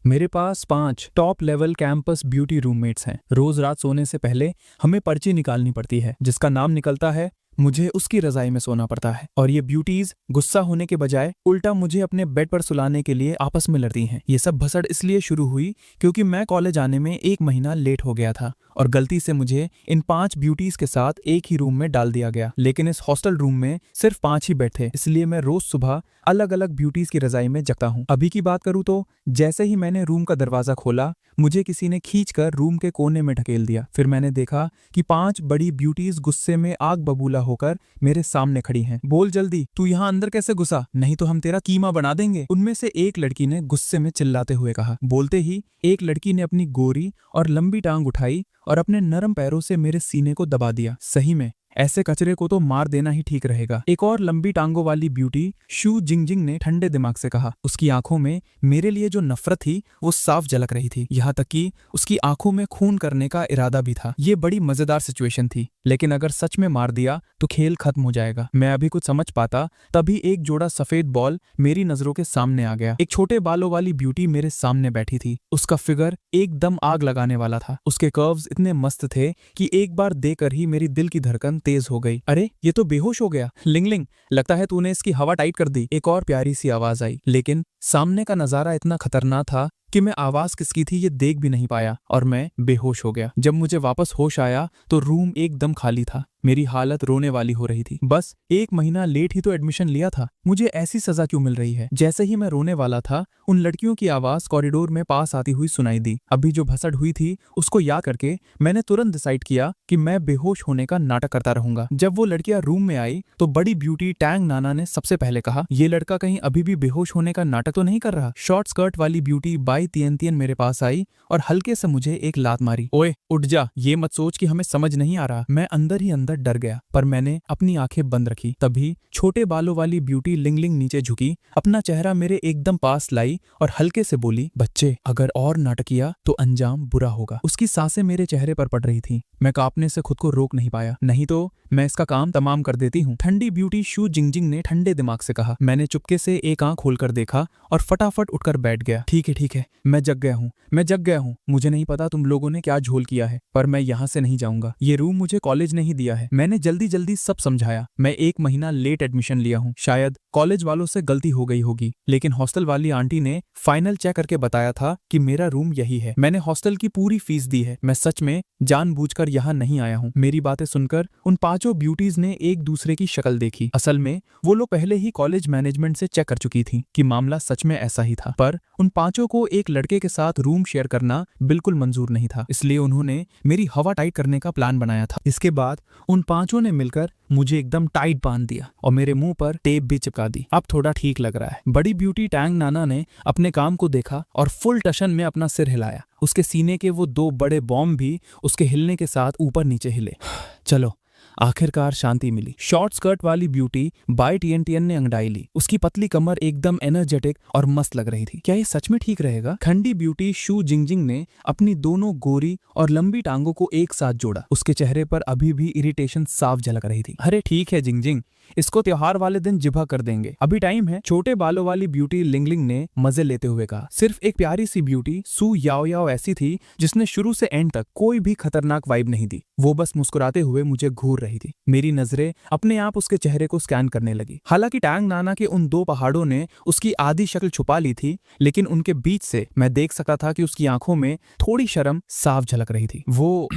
मेरे पास 5 top level campus beauty roommates हैं। रोज रात सोने से पहले हमें पर्ची निकालनी पड़ती है। जिसका नाम निकलता है मुझे उसकी रजाई में सोना पड़ता है। और ये ब्यूटीज गुस्सा होने के बजाय उल्टा मुझे अपने बेड पर सुलाने के लिए आपस में लड़ती हैं। ये सब भसड़ इसलिए शुरू हुई क्योंकि मैं कॉलेज आने में 1 महीना लेट हो गया था और गलती से मुझे इन 5 ब्यूटीज के साथ एक ही रूम में डाल दिया गया। लेकिन इस हॉस्टल रूम में सिर्फ 5 ही बेड थे, इसलिए मैं रोज सुबह अलग अलग ब्यूटीज की रजाई में जगता हूँ। अभी की बात करूँ तो जैसे ही मैंने रूम का दरवाजा खोला, मुझे किसी ने खींचकर रूम के कोने में ढकेल दिया। फिर मैंने देखा कि 5 बड़ी ब्यूटीज गुस्से में आग बबूला होकर मेरे सामने खड़ी हैं। बोल जल्दी, तू यहाँ अंदर कैसे घुसा? नहीं तो हम तेरा कीमा बना देंगे। उनमें से एक लड़की ने गुस्से में चिल्लाते हुए कहा। बोलते ही एक लड़की ने अपनी गोरी और लंबी टांग उठाई और अपने नरम पैरों से मेरे सीने को दबा दिया। सही में ऐसे कचरे को तो मार देना ही ठीक रहेगा। एक और लंबी टांगों वाली ब्यूटी शू जिंगजिंग ने ठंडे दिमाग से कहा। उसकी आंखों में मेरे लिए जो नफरत थी वो साफ झलक रही थी, यहाँ तक कि उसकी आंखों में खून करने का इरादा भी था। ये बड़ी मजेदार सिचुएशन थी, लेकिन अगर सच में मार दिया तो खेल खत्म हो जाएगा। मैं अभी कुछ समझ पाता तभी एक जोड़ा सफेद बॉल मेरी नजरों के सामने आ गया। एक छोटे बालों वाली ब्यूटी मेरे सामने बैठी थी। उसका फिगर एकदम आग लगाने वाला था। उसके कर्व्स इतने मस्त थे कि एक बार देखकर ही मेरी दिल की धड़कन तेज हो गई। अरे ये तो बेहोश हो गया। लिंगलिंग, लगता है तूने इसकी हवा टाइट कर दी। एक और प्यारी सी आवाज आई, लेकिन सामने का नजारा इतना खतरनाक था कि मैं आवाज किसकी थी ये देख भी नहीं पाया और मैं बेहोश हो गया। जब मुझे वापस होश आया तो रूम एकदम खाली था। मेरी हालत रोने वाली हो रही थी। बस 1 महीना लेट ही तो एडमिशन लिया था, मुझे ऐसी सजा क्यों मिल रही है? जैसे ही मैं रोने वाला था, उन लड़कियों की आवाज कॉरिडोर में पास आती हुई सुनाई दी। अभी जो भसड़ हुई थी उसको याद करके मैंने तुरंत डिसाइड किया कि मैं बेहोश होने का नाटक करता रहूंगा। जब वो लड़कियां रूम में आई तो बड़ी ब्यूटी टैंग नाना ने सबसे पहले कहा, ये लड़का कहीं अभी भी बेहोश होने का नाटक तो नहीं कर रहा? शॉर्ट स्कर्ट वाली ब्यूटी बाई तियन मेरे पास आई और हल्के से मुझे एक लात मारी। ओए उठ जा, ये मत सोच कि हमें समझ नहीं आ रहा। मैं अंदर ही अंदर डर गया, पर मैंने अपनी आंखें बंद रखी। तभी छोटे बालों वाली ब्यूटी लिंगलिंग नीचे झुकी, अपना चेहरा मेरे एकदम पास लाई और हल्के से बोली, बच्चे अगर और नाटक किया तो अंजाम बुरा होगा। उसकी सांसें मेरे चेहरे पर पड़ रही थी। मैं कांपने से खुद को रोक नहीं पाया। नहीं तो मैं इसका काम तमाम कर देती हूँ। ठंडी ब्यूटी शू जिंगजिंग ने ठंडे दिमाग से कहा। मैंने चुपके से एक आंख खोलकर देखा और फटाफट उठकर बैठ गया। ठीक है, मैं जग गया हूँ। मुझे नहीं पता तुम लोगों ने क्या झोल किया है, पर मैं यहाँ से नहीं जाऊंगा। ये रूम मुझे कॉलेज नहीं दिया है। मैंने जल्दी सब समझाया। मैं 1 महीना लेट एडमिशन लिया हूँ। शायद कॉलेज वालों से गलती हो गई होगी, लेकिन हॉस्टल वाली आंटी ने फाइनल चेक करके बताया था कि मेरा रूम यही है। मैंने हॉस्टल की पूरी फीस दी है। मैं सच में जानबूझकर यहाँ नहीं आया हूँ। मेरी बातें सुनकर उन 5 ब्यूटीज ने एक दूसरे की शक्ल देखी। असल में वो लोग पहले ही कॉलेज मैनेजमेंट से चेक कर चुकी थी कि मामला सच में ऐसा ही था, पर उन 5 को एक लड़के के साथ रूम शेयर करना बिल्कुल मंजूर नहीं था। इसलिए उन्होंने मेरी हवा टाइट करने का प्लान बनाया था। इसके बाद उन 5 ने मिलकर मुझे एकदम टाइट बांध दिया और मेरे मुंह पर टेप भी चिपका दी। अब थोड़ा ठीक लग रहा है। बड़ी ब्यूटी टैंग नाना ने अपने काम को देखा और फुल टशन में अपना सिर हिलाया। उसके सीने के वो 2 बड़े बॉम्ब भी उसके हिलने के साथ ऊपर नीचे हिले। चलो, आखिरकार शांति मिली। शॉर्ट स्कर्ट वाली ब्यूटी बाई टीएन ने अंगड़ाई ली। उसकी पतली कमर एकदम एनर्जेटिक और मस्त लग रही थी। क्या ये सच में ठीक रहेगा? ठंडी ब्यूटी शू जिंगजिंग ने अपनी दोनों गोरी और लंबी टांगों को एक साथ जोड़ा। उसके चेहरे पर अभी भी इरिटेशन साफ झलक रही थी। अरे ठीक है जिंगजिंग, इसको त्योहार वाले दिन जिभा कर देंगे, अभी टाइम है। छोटे बालों वाली ब्यूटी लिंगलिंग ने मजे लेते हुए कहा। सिर्फ एक प्यारी सी ब्यूटी सू याओ याओ ऐसी थी जिसने शुरू से एंड तक कोई भी खतरनाक वाइब नहीं दी। वो बस मुस्कुराते हुए मुझे घूर रही थी। मेरी नजरें अपने आप उसके चेहरे को स्कैन करने लगी। हालांकि टैंग नाना के उन 2 पहाड़ों ने उसकी आधी शक्ल छुपा ली थी, लेकिन उनके बीच से मैं देख सकता था कि उसकी आंखों में थोड़ी शर्म साफ झलक रही थी। वो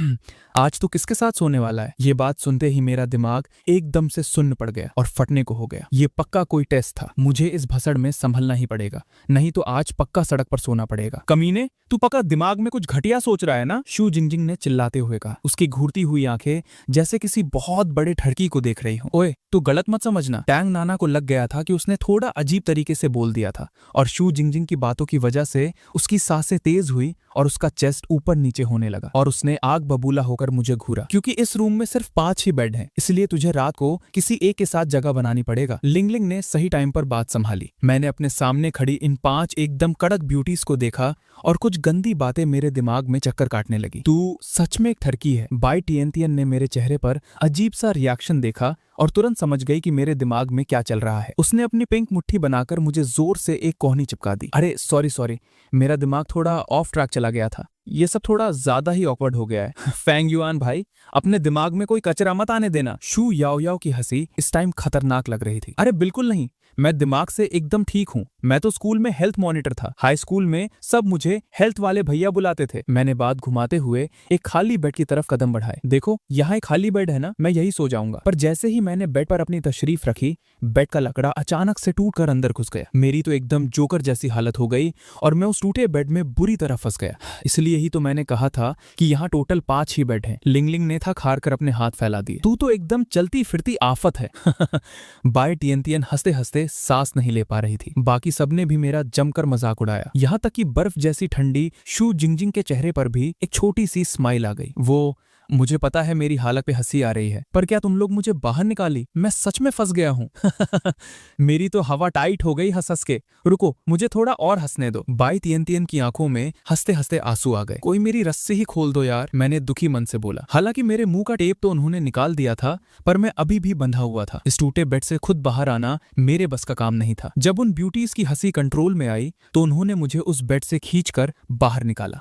आज तो किसके साथ सोने वाला है? ये बात सुनते ही मेरा दिमाग एकदम से सुन्न पड़ गया और फटने को हो गया। ये पक्का कोई टेस्ट था। मुझे इस भसड़ में संभलना ही पड़ेगा, नहीं तो आज पक्का सड़क पर सोना पड़ेगा। कमीने, तू पक्का दिमाग में कुछ घटिया सोच रहा है ना? शू जिंगजिंग ने चिल्लाते हुए कहा। उसकी घूरती हुई आंखें जैसे किसी बहुत बड़े ठरकी को देख रही हो। ओए तू गलत मत समझना। टैंग नाना को लग गया था कि उसने थोड़ा अजीब तरीके से बोल दिया था और शू जिंगजिंग की बातों की वजह से उसकी सांसें तेज हुई और उसका चेस्ट ऊपर नीचे होने लगा और उसने आग बबूला होकर मुझे घूरा। क्योंकि इस रूम में सिर्फ 5 ही बेड हैं, इसलिए तुझे रात को किसी एक के साथ जगह बनानी पड़ेगा। लिंगलिंग ने सही टाइम पर बात संभाली। मैंने अपने सामने खड़ी इन 5 एकदम कड़क ब्यूटीज को देखा और कुछ गंदी बातें मेरे दिमाग में चक्कर काटने लगी। तू सच में एक ठरकी है। बाई टीएन ने मेरे चेहरे पर अजीब सा रिएक्शन देखा और तुरंत समझ गई कि मेरे दिमाग में क्या चल रहा है। उसने अपनी पिंक मुट्ठी बनाकर मुझे जोर से एक कोहनी चिपका दी। अरे सॉरी, मेरा दिमाग थोड़ा ऑफ ट्रैक चला गया था। ये सब थोड़ा ज्यादा ही ऑकवर्ड हो गया है। फैंग युआन भाई, अपने दिमाग में कोई कचरा मत आने देना। शू याओ याओ की हंसी इस टाइम खतरनाक लग रही थी। अरे बिल्कुल नहीं, मैं दिमाग से एकदम ठीक हूँ। मैं तो स्कूल में हेल्थ मॉनिटर था। हाई स्कूल में सब मुझे हेल्थ वाले भैया बुलाते थे। मैंने बात घुमाते हुए एक खाली बेड की तरफ कदम बढ़ाए। देखो यहाँ एक खाली बेड है ना, मैं यही सो जाऊंगा। पर जैसे ही मैंने बेड पर अपनी तशरीफ रखी, बेड का लकड़ा अचानक से टूटकर अंदर घुस गया। मेरी तो एकदम जोकर जैसी हालत हो गई और मैं उस टूटे बेड में बुरी तरह फंस गया। इसलिए ही तो मैंने कहा था कि यहाँ टोटल 5 ही बेड हैं। लिंगलिंग ने था खार कर अपने हाथ फैला दिए। तू तो एकदम चलती फिरती आफत है। बाय टियन हंसते हंसते सांस नहीं ले पा रही थी। बाकी सबने भी मेरा जमकर मजाक उड़ाया। यहाँ तक कि बर्फ जैसी ठंडी शू जिंगजिंग के चेहरे पर भी एक छोटी सी स्माइल आ गई। वो मुझे पता है मेरी हालत पे हंसी आ रही है, पर क्या तुम लोग मुझे बाहर निकाली? मैं सच में फंस गया हूँ। मेरी तो हवा टाइट हो गई हंस हंस के। रुको, मुझे थोड़ा और हंसने दो। बाई तियन की आंखों में हंसते हंसते आंसू आ गए। कोई मेरी रस्सी ही खोल दो यार, मैंने दुखी मन से बोला। हालांकि मेरे मुंह का टेप तो उन्होंने निकाल दिया था, पर मैं अभी भी बंधा हुआ था। इस टूटे बेड से खुद बाहर आना मेरे बस का काम नहीं था। जब उन ब्यूटीज की हंसी कंट्रोल में आई तो उन्होंने मुझे उस बेड से खींचकर बाहर निकाला।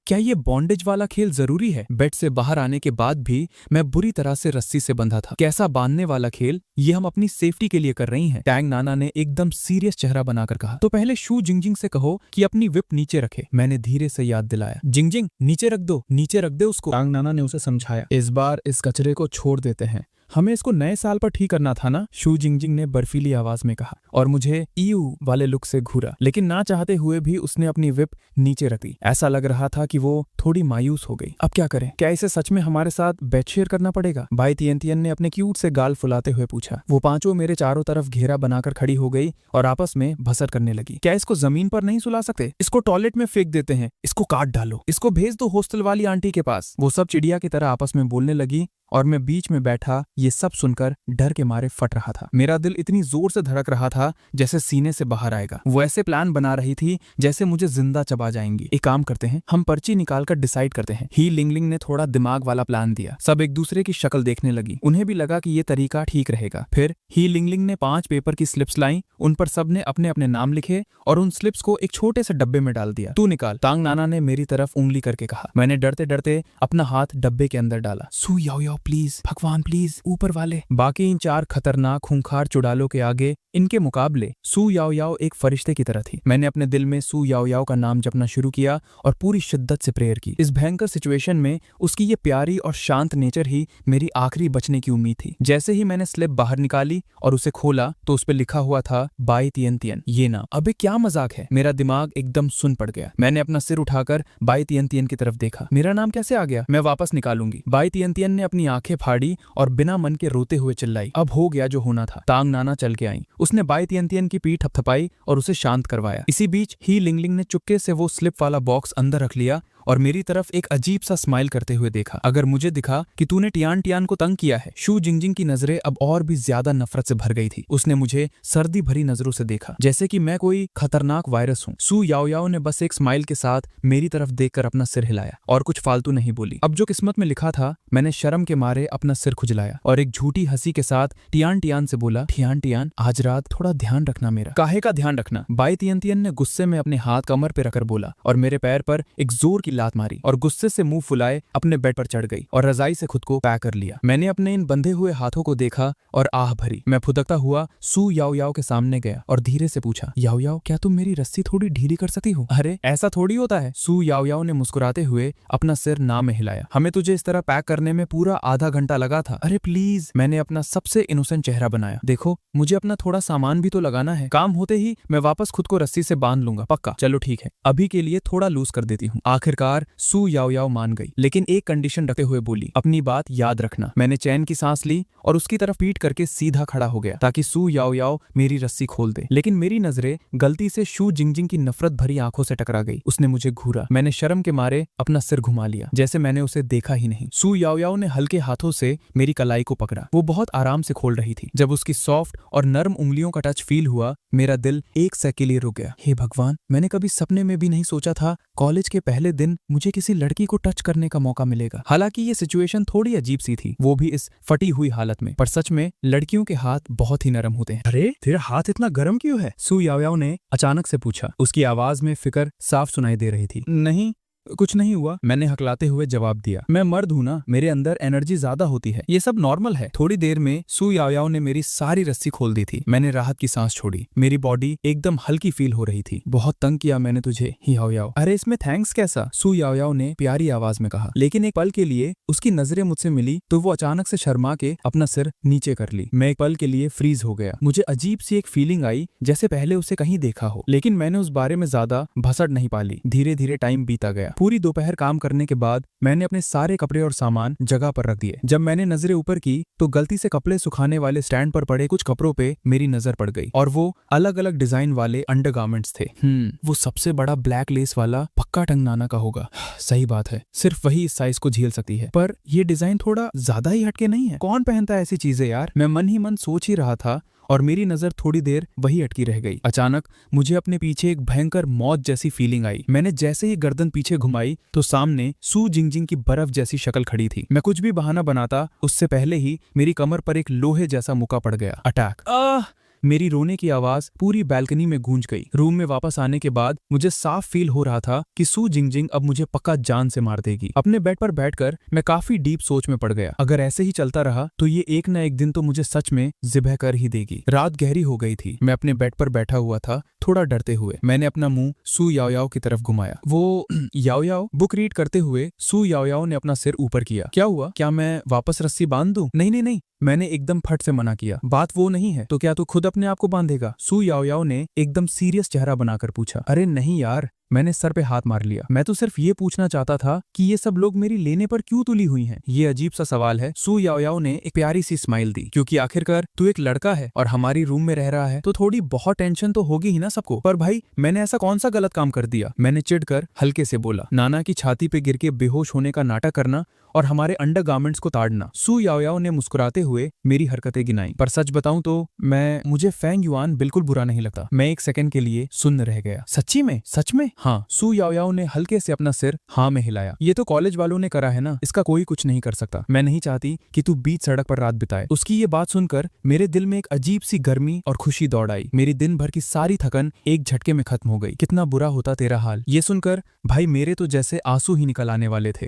क्या ये बॉन्डेज वाला खेल जरूरी है? बेड से बाहर आने के बाद भी मैं बुरी तरह से रस्सी से बंधा था। कैसा बांधने वाला खेल? ये हम अपनी सेफ्टी के लिए कर रही हैं। टैंग नाना ने एकदम सीरियस चेहरा बनाकर कहा। तो पहले शू जिंगजिंग से कहो कि अपनी विप नीचे रखे। मैंने धीरे से याद दिलाया। जिंगजिंग नीचे रख दो, नीचे रख दे उसको। टैंग नाना ने उसे समझाया। इस बार इस कचरे को छोड़ देते हैं, हमें इसको नए साल पर ठीक करना था ना, शू जिंगजिंग ने बर्फीली आवाज में कहा और मुझे ईयू वाले लुक से घूरा। लेकिन ना चाहते हुए भी उसने अपनी विप नीचे रख दी। ऐसा लग रहा था कि वो थोड़ी मायूस हो गई। अब क्या करें? क्या इसे सच में हमारे साथ बेड शेयर करना पड़ेगा? बाई तियन ने अपने क्यूट से गाल फुलाते हुए पूछा। वो पांचों मेरे चारों तरफ घेरा बनाकर खड़ी हो गई और आपस में भसर करने लगी। क्या इसको जमीन पर नहीं सुला सकते? इसको टॉयलेट में फेंक देते हैं, इसको काट डालो, इसको भेज दो हॉस्टल वाली आंटी के पास। वो सब चिड़िया की तरह आपस में बोलने लगी और मैं बीच में बैठा ये सब सुनकर डर के मारे फट रहा था। मेरा दिल इतनी जोर से धड़क रहा था जैसे सीने से बाहर आएगा। वो ऐसे प्लान बना रही थी जैसे मुझे जिंदा चबा जाएंगी। एक काम करते हैं, हम पर्ची निकालकर डिसाइड करते हैं। ही लिंगलिंग ने थोड़ा दिमाग वाला प्लान दिया। सब एक दूसरे की शक्ल देखने लगी। उन्हें भी लगा कि ये तरीका ठीक रहेगा। फिर ही लिंगलिंग ने 5 पेपर की स्लिप्स लाई। उन पर सबने अपने अपने नाम लिखे और उन स्लिप्स को एक छोटे से डब्बे में डाल दिया। तू निकाल, तांग नाना ने मेरी तरफ उंगली करके कहा। मैंने डरते डरते अपना हाथ डब्बे के अंदर डाला। सू याओ याओ प्लीज, भगवान प्लीज, ऊपर वाले। बाकी इन 4 खतरनाक खूंखार चुड़ालों के आगे इनके मुकाबले सू याओ याओ एक फरिश्ते की तरह थी। मैंने अपने दिल में सू याओ याओ का नाम जपना शुरू किया और पूरी शिद्दत से प्रेयर की। इस भयंकर सिचुएशन में उसकी ये प्यारी और शांत नेचर ही मेरी आखिरी बचने की उम्मीद थी। जैसे ही मैंने स्लिप बाहर निकाली और उसे खोला तो उस पर लिखा हुआ था बाई तियन। ये नाम। अबे क्या मजाक है? मेरा दिमाग एकदम सुन पड़ गया। मैंने अपना सिर उठाकर बाई तियन की तरफ देखा। मेरा नाम कैसे आ गया? मैं वापस निकालूंगी। बाई तियन ने अपनी आंखें फाड़ी और बिना मन के रोते हुए चिल्लाई। अब हो गया जो होना था। तांग नाना चल के आई। उसने बाई तियन की पीठ थपथपाई और उसे शांत करवाया। इसी बीच ही लिंगलिंग ने चुपके से वो स्लिप वाला बॉक्स अंदर रख लिया और मेरी तरफ एक अजीब सा स्माइल करते हुए देखा। अगर मुझे दिखा कि तूने टियान को तंग किया है। शू जिंगजिंग की नजरें अब और भी ज्यादा नफरत से भर गई थी। उसने मुझे सर्दी भरी नजरों से देखा जैसे कि मैं कोई खतरनाक वायरस हूँ। सू याओ याओ ने बस एक स्माइल के साथ मेरी तरफ देखकर अपना सिर हिलाया और कुछ फालतू नहीं बोली। अब जो किस्मत में लिखा था, मैंने शर्म के मारे अपना सिर खुजलाया और एक झूठी हंसी के साथ टियान से बोला, टियान आज रात थोड़ा ध्यान रखना मेरा। काहे का ध्यान रखना? बाई तियन ने गुस्से में अपने हाथ कमर पे रखकर बोला और मेरे पैर पर एक जोर की लात मारी और गुस्से से मुंह फुलाए अपने बेड पर चढ़ गई और रजाई से खुद को पैक कर लिया। मैंने अपने इन बंधे हुए हाथों को देखा और आह भरी। मैं फुदकता हुआ सू याओ याओ के सामने गया और धीरे से पूछा, याओ याओ क्या तुम मेरी रस्सी थोड़ी ढीली कर सकती हो? अरे ऐसा थोड़ी होता है। सू याओ याओ ने मुस्कुराते हुए अपना सिर ना में हिलाया। हमें तुझे इस तरह पैक करने में पूरा आधा घंटा लगा था। अरे प्लीज। मैंने अपना सबसे इनोसेंट चेहरा बनाया। देखो मुझे अपना थोड़ा सामान भी तो लगाना है। काम होते ही मैं वापस खुद को रस्सी से बांध लूंगा, पक्का। चलो ठीक है, अभी के लिए थोड़ा लूज कर देती हूँ। आखिरकार सू याओ याओ मान गई, लेकिन एक कंडीशन रखते हुए बोली, अपनी बात याद रखना। मैंने चैन की सांस ली और उसकी तरफ पीट करके सीधा खड़ा हो गया ताकि सू याओ याओ मेरी रस्सी खोल दे। लेकिन मेरी नजरें गलती से शू जिंगजिंग की नफरत भरी आंखों से टकरा गई। उसने मुझे घूरा। मैंने शर्म के मारे अपना सिर घुमा लिया जैसे मैंने उसे देखा ही नहीं। सू याओ याओ ने हल्के हाथों से मेरी कलाई को पकड़ा। वो बहुत आराम से खोल रही थी। जब उसकी सॉफ्ट और नर्म उंगलियों का टच फील हुआ, मेरा दिल एक सेकंड के लिए रुक गया। हे भगवान, मैंने कभी सपने में भी नहीं सोचा था कॉलेज के पहले दिन दिन मुझे किसी लड़की को टच करने का मौका मिलेगा। हालांकि ये सिचुएशन थोड़ी अजीब सी थी, वो भी इस फटी हुई हालत में। पर सच में लड़कियों के हाथ बहुत ही नरम होते हैं। अरे तेरा हाथ इतना गर्म क्यों है? सू याओयाओ ने अचानक से पूछा। उसकी आवाज में फिक्र साफ सुनाई दे रही थी। नहीं, कुछ नहीं हुआ, मैंने हकलाते हुए जवाब दिया। मैं मर्द हूं ना, मेरे अंदर एनर्जी ज्यादा होती है, ये सब नॉर्मल है। थोड़ी देर में सू याओयाओ ने मेरी सारी रस्सी खोल दी थी। मैंने राहत की सांस छोड़ी। मेरी बॉडी एकदम हल्की फील हो रही थी। बहुत तंग किया मैंने तुझे याओयाओ। अरे इसमें थैंक्स कैसा? सू याओयाओ ने प्यारी आवाज में कहा। लेकिन एक पल के लिए उसकी नजरें मुझसे मिली तो वो अचानक से शर्मा के अपना सिर नीचे कर ली। मैं एक पल के लिए फ्रीज हो गया। मुझे अजीब सी एक फीलिंग आई जैसे पहले उसे कहीं देखा हो, लेकिन मैंने उस बारे में ज्यादा भसड़ नहीं पाली। धीरे धीरे टाइम बीता गया। पूरी दोपहर काम करने के बाद मैंने अपने सारे कपड़े और सामान जगह पर रख दिए। जब मैंने नजरें ऊपर की तो गलती से कपड़े सुखाने वाले स्टैंड पर पड़े कुछ कपड़ों पे मेरी नजर पड़ गई, और वो अलग अलग डिजाइन वाले अंडरगारमेंट्स थे। वो सबसे बड़ा ब्लैक लेस वाला पक्का टंग नाना का होगा। सही बात है, सिर्फ वही इस साइज को झेल सकती है। पर ये डिजाइन थोड़ा ज्यादा ही हटके नहीं है? कौन पहनता है ऐसी चीजें यार? मैं मन ही मन सोच ही रहा था और मेरी नजर थोड़ी देर वही अटकी रह गई। अचानक मुझे अपने पीछे एक भयंकर मौत जैसी फीलिंग आई। मैंने जैसे ही गर्दन पीछे घुमाई तो सामने सू जिंगजिंग की बर्फ जैसी शक्ल खड़ी थी। मैं कुछ भी बहाना बनाता उससे पहले ही मेरी कमर पर एक लोहे जैसा मुका पड़ गया। अटैक! मेरी रोने की आवाज पूरी बैल्कनी में गूंज गई। रूम में वापस आने के बाद मुझे साफ फील हो रहा था कि सू जिंगजिंग अब मुझे पक्का जान से मार देगी। अपने बेड पर बैठकर मैं काफी डीप सोच में पड़ गया। अगर ऐसे ही चलता रहा तो ये एक न एक दिन तो मुझे सच में ज़िबह कर ही देगी। रात गहरी हो गई थी। मैं अपने बेड पर बैठा हुआ था, थोड़ा डरते हुए। मैंने अपना मुंह सू याओयाओ की तरफ घुमाया। वो याओयाओ बुक रीड करते हुए सू याओयाओ ने अपना सिर ऊपर किया। क्या हुआ? क्या मैं वापस रस्सी बांध दूं? नहीं नहीं नहीं, मैंने एकदम फट से मना किया। बात वो नहीं है तो क्या तू खुद अपने आप को बांधेगा? सू याओयाओ ने एकदम सीरियस चेहरा बनाकर पूछा। अरे नहीं यार, मैंने सर पे हाथ मार लिया। मैं तो सिर्फ ये पूछना चाहता था कि ये सब लोग मेरी लेने पर क्यों तुली हुई हैं? ये अजीब सा सवाल है। सू याओयाओ ने एक प्यारी सी स्माइल दी। क्योंकि आखिरकार तू एक लड़का है और हमारी रूम में रह रहा है तो थोड़ी बहुत टेंशन तो होगी ही ना सबको। पर भाई, मैंने ऐसा कौन सा गलत काम कर दिया? मैंने चिढ़कर हल्के से बोला। नाना की छाती पे गिर के बेहोश होने का नाटक करना और हमारे अंडरगारमेंट्स को ताड़ना। सू याओयाओ ने मुस्कुराते हुए मेरी हरकतें गिनाई। पर सच बताऊं तो मुझे फेंग युआन बिल्कुल बुरा नहीं लगता। मैं एक सेकंड के लिए सुन्न रह गया। सच्ची में? सच में? हाँ। सू याओयाओ ने हल्के से अपना सिर हाँ में हिलाया। ये तो कॉलेज वालों ने करा है ना, इसका कोई कुछ नहीं कर सकता। मैं नहीं चाहती कि तू बीच सड़क पर रात बिताए। उसकी ये बात सुनकर मेरे दिल में एक अजीब सी गर्मी और खुशी दौड़ आई। मेरी दिन भर की सारी थकन एक झटके में खत्म हो गई। कितना बुरा होता तेरा हाल। ये सुनकर भाई मेरे तो जैसे आंसू ही निकल आने वाले थे।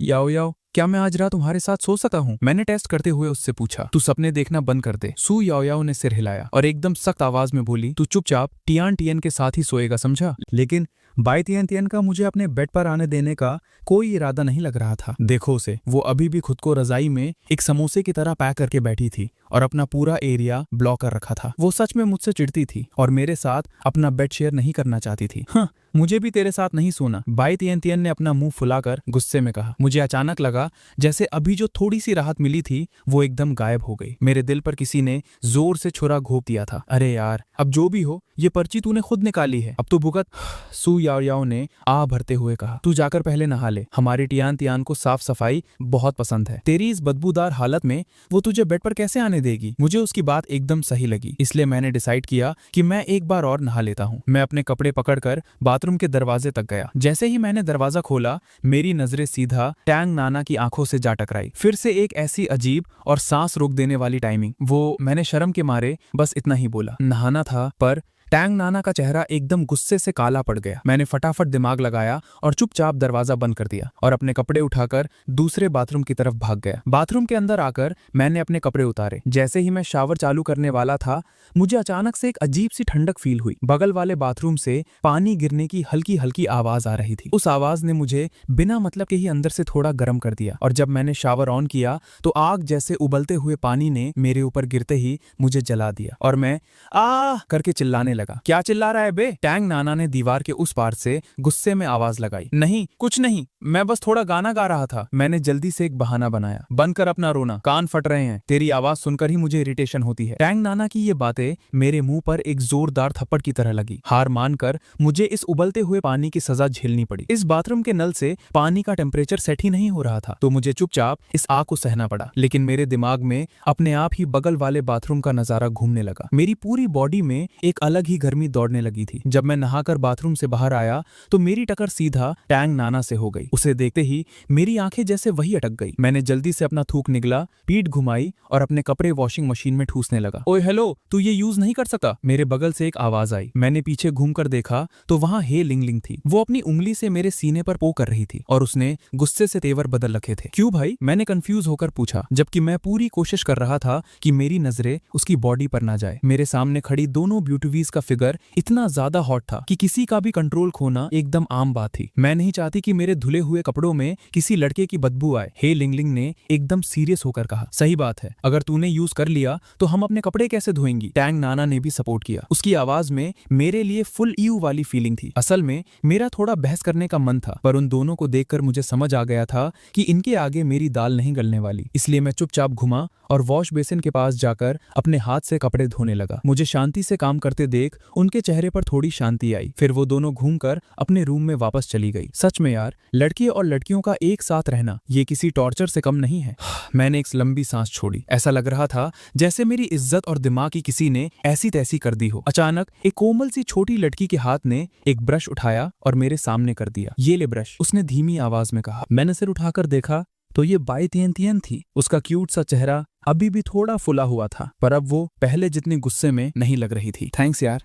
याओयाओ, क्या मैं आज रात तुम्हारे साथ सो सकता हूँ? मैंने टेस्ट करते हुए उससे पूछा। तू सपने देखना बंद कर दे। सू याओयाओ ने सिर हिलाया और एकदम सख्त आवाज में बोली, तू चुपचाप टियान टियन के साथ ही सोएगा, समझा? लेकिन बाई तियन तियन का मुझे अपने बेड पर आने देने का कोई इरादा नहीं लग रहा था। देखो उसे, वो अभी भी खुद को रजाई में एक समोसे की तरह पैक करके बैठी थी और अपना पूरा एरिया ब्लॉक कर रखा था। वो सच में मुझसे चिढ़ती थी और मेरे साथ अपना बेड शेयर नहीं करना चाहती थी। हाँ, मुझे भी तेरे साथ नहीं सोना। बाई तियन तियन ने अपना मुंह फुलाकर गुस्से में कहा। मुझे अचानक लगा जैसे अभी जो थोड़ी सी राहत मिली थी वो एकदम गायब हो गई। मेरे दिल पर किसी ने जोर से छुरा घोंप दिया था। अरे यार, अब जो भी हो, ये पर्ची तूने खुद निकाली है, अब तो भुगत। सू याओयाओ ने आ भरते हुए कहा। तू जाकर पहले नहा ले। हमारी टियान तियान को साफ सफाई बहुत पसंद है। तेरी इस बदबूदार हालत में वो तुझे बेड पर कैसे आने देगी? मुझे उसकी बात एकदम सही लगी, इसलिए मैंने डिसाइड किया कि मैं एक बार और नहा लेता हूँ। मैं अपने कपड़े पकड़कर बाथरूम के दरवाजे तक गया। जैसे ही मैंने दरवाजा खोला, मेरी नजरें सीधा टैंग नाना की आंखों से जा टकराई। फिर से एक ऐसी अजीब और सांस रोक देने वाली टाइमिंग। मैंने शर्म के मारे बस इतना ही बोला, नहाना था। पर टैंग नाना का चेहरा एकदम गुस्से से काला पड़ गया। मैंने फटाफट दिमाग लगाया और चुपचाप दरवाजा बंद कर दिया और अपने कपड़े उठाकर दूसरे बाथरूम की तरफ भाग गया। बाथरूम के अंदर आकर मैंने अपने कपड़े उतारे। जैसे ही मैं शावर चालू करने वाला था, मुझे अचानक से एक अजीब सी ठंडक फील हुई। बगल वाले बाथरूम से पानी गिरने की हल्की हल्की आवाज आ रही थी। उस आवाज ने मुझे बिना मतलब के ही अंदर से थोड़ा गर्म कर दिया और जब मैंने शावर ऑन किया तो आग जैसे उबलते हुए पानी ने मेरे ऊपर गिरते ही मुझे जला दिया और मैं आ करके चिल्लाने लगा। क्या चिल्ला रहा है बे? टैंग नाना ने दीवार के उस पार से गुस्से में आवाज लगाई। नहीं, कुछ नहीं, मैं बस थोड़ा गाना गा रहा था। मैंने जल्दी से एक बहाना बनाया। बंद कर अपना रोना, कान फट रहे हैं। तेरी आवाज सुनकर ही मुझे इरिटेशन होती है। टैंग नाना की ये बातें मेरे मुंह पर एक जोरदार थप्पड़ की तरह लगी। हार मानकर मुझे इस उबलते हुए पानी की सजा झेलनी पड़ी। इस बाथरूम के नल से पानी का टेम्परेचर सेट ही नहीं हो रहा था तो मुझे चुपचाप इस आग को सहना पड़ा। लेकिन मेरे दिमाग में अपने आप ही बगल वाले बाथरूम का नजारा घूमने लगा। मेरी पूरी बॉडी में एक अलग अलग ही गर्मी दौड़ने लगी थी। जब मैं नहाकर बाथरूम से बाहर आया तो मेरी टक्कर सीधा टैंग नाना से हो गई। उसे देखते ही मेरी आंखें जैसे वही अटक गई। मैंने जल्दी से अपना थूक निगला, पीठ घुमाई और अपने कपड़े वॉशिंग मशीन में ठूसने लगा। ओए हेलो, तू ये यूज नहीं कर सकता, मेरे बगल से एक आवाज आई। मैंने पीछे घूमकर देखा तो वहां हे लिंगलिंग थी। वो अपनी उंगली से मेरे सीने पर पो कर रही थी और उसने गुस्से से तेवर बदल रखे थे। क्यों भाई, मैंने कंफ्यूज होकर पूछा, जबकि मैं पूरी कोशिश कर रहा था कि मेरी नजरें उसकी बॉडी पर ना जाए। मेरे सामने खड़ी दोनों ब्यूटीवीज का फिगर इतना ज्यादा हॉट था कि किसी का भी कंट्रोल खोना एकदम आम बात थी। मैं नहीं चाहती कि मेरे धुले हुए कपड़ों में किसी लड़के की बदबू आए। हे लिंगलिंग ने एकदम सीरियस होकर कहा, सही बात है, अगर तूने यूज कर लिया तो हम अपने कपड़े कैसे धोएंगी। टैंग नाना ने भी सपोर्ट किया। उसकी आवाज में मेरे लिए फुल ईयू वाली फीलिंग थी। असल में मेरा थोड़ा बहस करने का मन था, पर उन दोनों को देखकर मुझे समझ आ गया था कि इनके आगे मेरी दाल नहीं गलने वाली। इसलिए मैं चुपचाप घुमा और वॉश बेसिन के पास जाकर अपने हाथ से कपड़े धोने लगा। मुझे शांति से काम करते देख उनके चेहरे पर थोड़ी शांति आई। फिर वो दोनों घूमकर अपने रूम में वापस चली गई। सच में यार, लड़के और लड़कियों का एक साथ रहना ये किसी टॉर्चर से कम नहीं है। मैंने एक लंबी सांस छोड़ी। ऐसा लग रहा था जैसे मेरी इज्जत और दिमाग की किसी ने ऐसी तैसी कर दी हो। अचानक एक कोमल सी छोटी लड़की के हाथ ने एक ब्रश उठाया और मेरे सामने कर दिया। ये ले ब्रश, उसने धीमी आवाज में कहा। मैंने सिर उठाकर देखा तो ये बाई तियन तियन थी। उसका क्यूट सा चेहरा अभी भी थोड़ा फुला हुआ था, पर अब वो पहले जितनी गुस्से में नहीं लग रही थी। थैंक्स यार,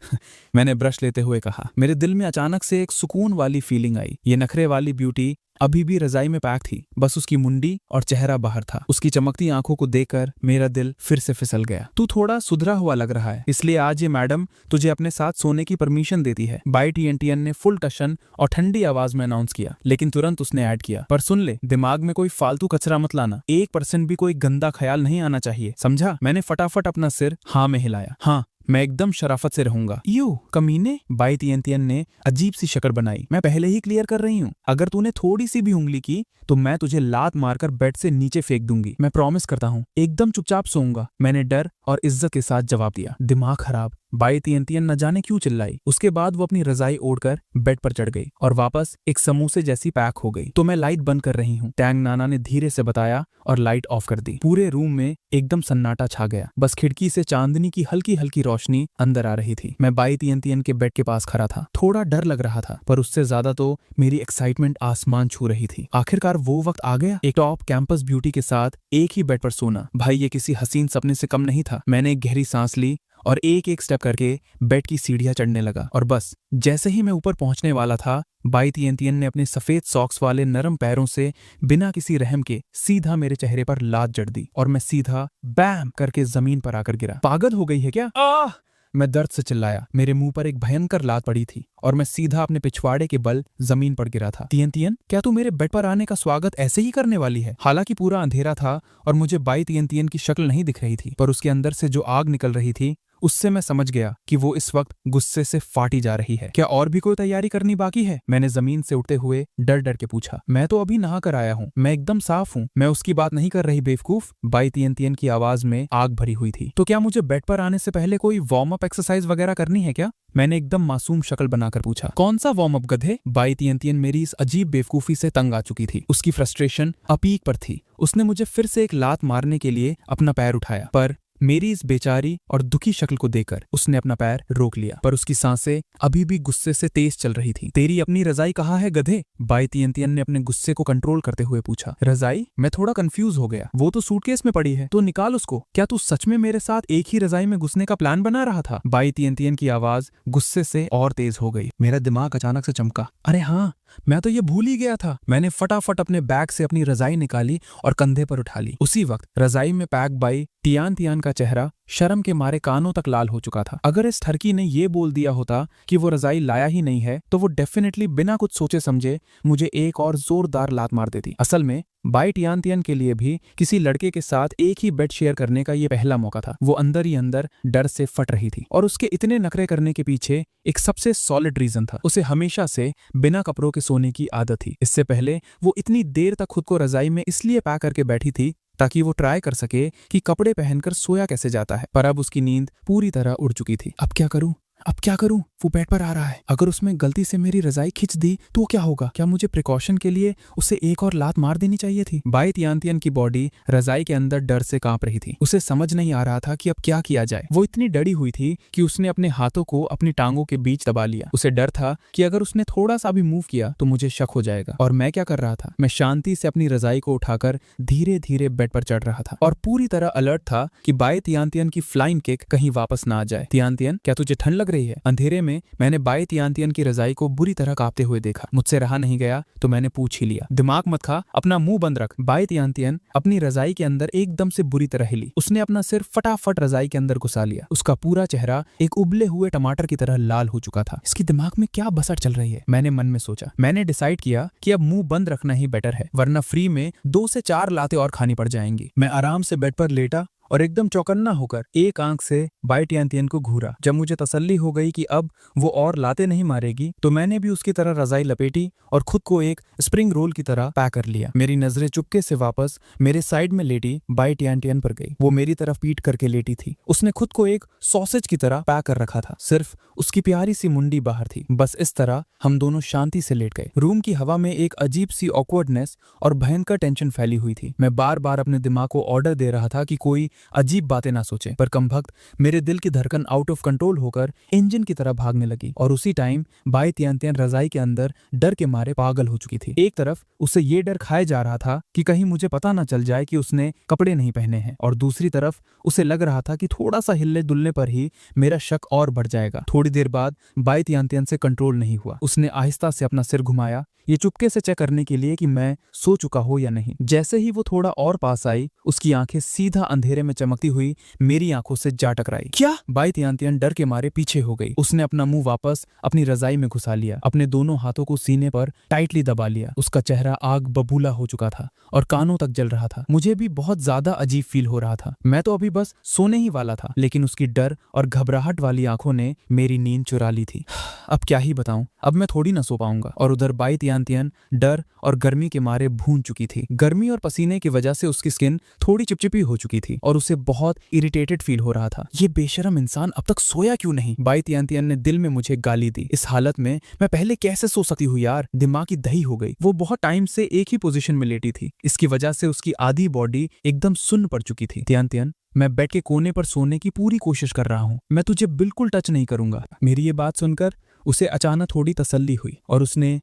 मैंने ब्रश लेते हुए कहा। मेरे दिल में अचानक से एक सुकून वाली फीलिंग आई। ये नखरे वाली ब्यूटी अभी भी रजाई में पैक थी, बस उसकी मुंडी और चेहरा बाहर था। उसकी चमकती आंखों को देखकर मेरा दिल फिर से फिसल गया। तू थोड़ा सुधरा हुआ लग रहा है, इसलिए आज ये मैडम तुझे अपने साथ सोने की परमिशन देती है, बाई टीएनटीएन ने फुल टशन और ठंडी आवाज में अनाउंस किया। लेकिन तुरंत उसने ऐड किया, पर सुन ले, दिमाग में कोई फालतू कचरा मत लाना, 1% भी कोई गंदा ख्याल नहीं आना चाहिए, समझा। मैंने फटाफट अपना सिर हाँ में हिलाया। हाँ, मैं एकदम शराफत से रहूंगा। यू कमीने, बाई तियन ने अजीब सी शक्ल बनाई। मैं पहले ही क्लियर कर रही हूँ, अगर तूने थोड़ी सी भी उंगली की तो मैं तुझे लात मारकर बेड से नीचे फेंक दूंगी। मैं प्रॉमिस करता हूँ, एकदम चुपचाप सोऊंगा। मैंने डर और इज्जत के साथ जवाब दिया। दिमाग खराब, बाई तियन न जाने क्यों चिल्लाई। उसके बाद वो अपनी रजाई ओढ़कर बेड पर चढ़ गई और वापस एक समोसे जैसी पैक हो गई। तो मैं लाइट बंद कर रही हूँ, टैंग नाना ने धीरे से बताया और लाइट ऑफ कर दी। पूरे रूम में एकदम सन्नाटा छा गया, बस खिड़की से चांदनी की हल्की हल्की रोशनी अंदर आ रही थी। मैं बाई तियन के बेड के पास खड़ा था। थोड़ा डर लग रहा था, पर उससे ज्यादा तो मेरी एक्साइटमेंट आसमान छू रही थी। आखिरकार वो वक्त आ गया, एक टॉप कैंपस ब्यूटी के साथ एक ही बेड पर सोना। भाई, ये किसी हसीन सपने से कम नहीं था। मैंने एक गहरी सांस ली और एक एक स्टेप करके बेड की सीढ़ियां चढ़ने लगा। और बस जैसे ही मैं ऊपर पहुंचने वाला था, बाई तियन ने अपने सफेद सॉक्स वाले नरम पैरों से बिना किसी रहम के सीधा मेरे चेहरे पर लात जड़ दी और मैं सीधा बैम करके जमीन पर आकर गिरा। पागल हो गई है क्या? मैं दर्द से चिल्लाया। मेरे मुंह पर एक भयंकर लात पड़ी थी और मैं सीधा अपने पिछवाड़े के बल जमीन पर गिरा था। तियन, क्या तू मेरे बेड पर आने का स्वागत ऐसे ही करने वाली है? हालांकि पूरा अंधेरा था और मुझे बाई तियन की शक्ल नहीं दिख रही थी, पर उसके अंदर से जो आग निकल रही थी उससे मैं समझ गया कि वो इस वक्त गुस्से से फाटी जा रही है। क्या और भी कोई तैयारी करनी बाकी है? मैंने जमीन से उठते हुए डर डर के पूछा। मैं तो अभी नहा कर आया हूँ, मैं एकदम साफ हूँ। मैं उसकी बात नहीं कर रही बेवकूफ, बाई तियन की आवाज में आग भरी हुई थी। तो क्या मुझे बेड पर आने से पहले कोई वार्म अप एक्सरसाइज वगैरह करनी है क्या? मैंने एकदम मासूम शक्ल बनाकर पूछा। कौन सा वार्म अप गधे? बाई तियन मेरी इस अजीब बेवकूफी से तंग आ चुकी थी। उसकी फ्रस्ट्रेशन अपीक पर थी। उसने मुझे फिर से एक लात मारने के लिए अपना पैर उठाया, पर मेरी इस बेचारी और दुखी शक्ल को देखकर उसने अपना पैर रोक लिया, पर उसकी सांसें अभी भी गुस्से से तेज चल रही थी। तेरी अपनी रजाई कहाँ है गधे? बाई तियन ने अपने गुस्से को कंट्रोल करते हुए पूछा। रजाई? मैं थोड़ा कंफ्यूज हो गया। वो तो सूटकेस में पड़ी है, तो निकाल उसको। क्या तू सच में मेरे साथ एक ही रजाई में घुसने का प्लान बना रहा था? बाई तियन की आवाज गुस्से से और तेज हो गई। मेरा दिमाग अचानक से चमका। अरे हाँ, मैं तो ये भूल ही गया था। मैंने फटाफट अपने बैग से अपनी रजाई निकाली और कंधे पर उठा ली। उसी वक्त रजाई में पैक बाई तियन का चेहरा शर्म के मारे कानों तक लाल हो चुका था। अगर इस ठरकी ने ये बोल दिया होता कि वो रजाई लाया ही नहीं है, तो वो डेफिनेटली बिना कुछ सोचे समझे मुझे एक और जोरदार लात मार देती। असल में बाई तियन के लिए भी किसी लड़के के साथ एक ही बेड शेयर करने का ये पहला मौका था। वो अंदर ही अंदर डर से फट रही थी और उसके इतने नखरे करने के पीछे एक सबसे सॉलिड रीजन था। उसे हमेशा से बिना कपड़ों के सोने की आदत थी। इससे पहले वो इतनी देर तक खुद को रजाई में इसलिए पैक करके बैठी थी ताकि वो ट्राई कर सके कि कपड़े पहनकर सोया कैसे जाता है, पर अब उसकी नींद पूरी तरह उड़ चुकी थी। अब क्या करूं? अब क्या करूं? वो बेड पर आ रहा है। अगर उसमें गलती से मेरी रजाई खींच दी तो क्या होगा? क्या मुझे प्रिकॉशन के लिए उसे एक और लात मार देनी चाहिए थी? बाई तियानतियन की बॉडी रजाई के अंदर डर से कांप रही थी। उसे समझ नहीं आ रहा था कि अब क्या किया जाए। वो इतनी डरी हुई थी कि उसने अपने हाथों को अपनी टांगों के बीच दबा लिया। उसे डर था कि अगर उसने थोड़ा सा भी मूव किया तो मुझे शक हो जाएगा। और मैं क्या कर रहा था? मैं शांति से अपनी रजाई को उठाकर धीरे धीरे बेड पर चढ़ रहा था और पूरी तरह अलर्ट था कि बाई तियानतियन की फ्लाइंग किक कहीं वापस ना आ जाए। तियानतियन, क्या तुझे ठंड लग रही है? अंधेरे में मैंने बाई तियानतियन की रजाई को बुरी तरह कांपते हुए देखा। मुझसे रहा नहीं गया तो मैंने पूछ ही लिया। दिमाग मत खा, अपना मुंह बंद रख। बाई तियानतियन अपनी रजाई के अंदर एकदम से बुरी तरह हिली। उसने अपना सिर फटाफट रजाई के अंदर घुसा लिया। उसका पूरा चेहरा एक उबले हुए टमाटर की तरह लाल हो चुका था। इसकी दिमाग में क्या बसर चल रही है? मैंने मन में सोचा। मैंने डिसाइड किया कि अब मुंह बंद रखना ही बेटर है, वरना फ्री में 2 से 4 लातें और खानी पड़ जाएंगी। मैं आराम से बेड पर लेटा और एकदम चौकन्ना होकर एक आंख से बाई तियानतियन को घूरा। जब मुझे तसल्ली हो गई कि अब वो और लाते नहीं मारेगी तो मैंने भी उसकी तरह रजाई लपेटी और खुद को एक स्प्रिंग रोल की तरह पैक कर लिया। मेरी नजरें चुपके से वापस मेरे साइड में लेटी बाई तियानतियन पर गई। वो मेरी तरफ पीट करके लेटी थी। उसने खुद को एक सॉसेज की तरह पैक कर रखा था। सिर्फ उसकी प्यारी सी मुंडी बाहर थी। बस इस तरह हम दोनों शांति से लेट गए। रूम की हवा में एक अजीब सी ऑकवर्डनेस और भयंकर टेंशन फैली हुई थी। मैं बार बार अपने दिमाग को ऑर्डर दे रहा था कि कोई अजीब बातें ना सोचे, पर कमबख्त मेरे दिल की धड़कन आउट ऑफ कंट्रोल होकर इंजन की तरह भागने लगी। और उसी टाइम बाई तियानतियन रजाई के अंदर डर के मारे पागल हो चुकी थी। एक तरफ उसे ये डर खाए जा रहा था कि कहीं मुझे पता ना चल जाए कि उसने कपड़े नहीं पहने हैं, और दूसरी तरफ उसे लग रहा था कि थोड़ा सा हिलने डुलने पर ही मेरा शक और बढ़ जाएगा। थोड़ी देर बाद बाई तियानतियन से कंट्रोल नहीं हुआ। उसने आहिस्ता से अपना सिर घुमाया, ये चुपके से चेक करने के लिए कि मैं सो चुका हो या नहीं। जैसे ही वो थोड़ा और पास आई, उसकी आंखें सीधा अंधेरे में चमकती हुई मेरी आंखों से जा टकराई। क्या? बाई तियानतियन डर के मारे पीछे हो गई। उसने अपना मुंह वापस अपनी रजाई में घुसा लिया, अपने दोनों हाथों को सीने पर टाइटली दबा लिया। उसका चेहरा आग बबूला हो चुका था और कानों तक जल रहा था। मुझे भी बहुत ज्यादा अजीब फील हो रहा था। मैं तो अभी बस सोने ही वाला था, लेकिन उसकी डर और घबराहट वाली आंखों ने मेरी नींद चुरा ली थी। अब क्या ही बताऊं, अब मैं थोड़ी ना सो पाऊंगा। और उधर बाई तियानतियन डर और गर्मी के मारे भून चुकी थी। गर्मी और पसीने की वजह से उसकी स्किन थोड़ी चिपचिपी हो चुकी थी और उसे बहुत इरिटेटेड फील हो रहा था। ये बेशरम इंसान अब तक सोया क्यों नहीं? बाई तियानतियन ने दिल में मुझे गाली दी। इस हालत में मैं पहले कैसे सो सकती हूँ यार? दिमाग की दही हो गई। वो बहुत टाइम से एक ही पोजीशन में लेटी थी। इसकी वजह से उसकी आधी बॉडी एकदम सुन्न पड़ चुकी थी। तियानतियन, मैं बेड के कोने पर सोने की पूरी कोशिश कर रहा हूँ। मैं तुझे बिल्कुल टच नहीं करूंगा। मेरी ये बात सुनकर उसे अचानक थोड़ी तसल्ली हुई और उसने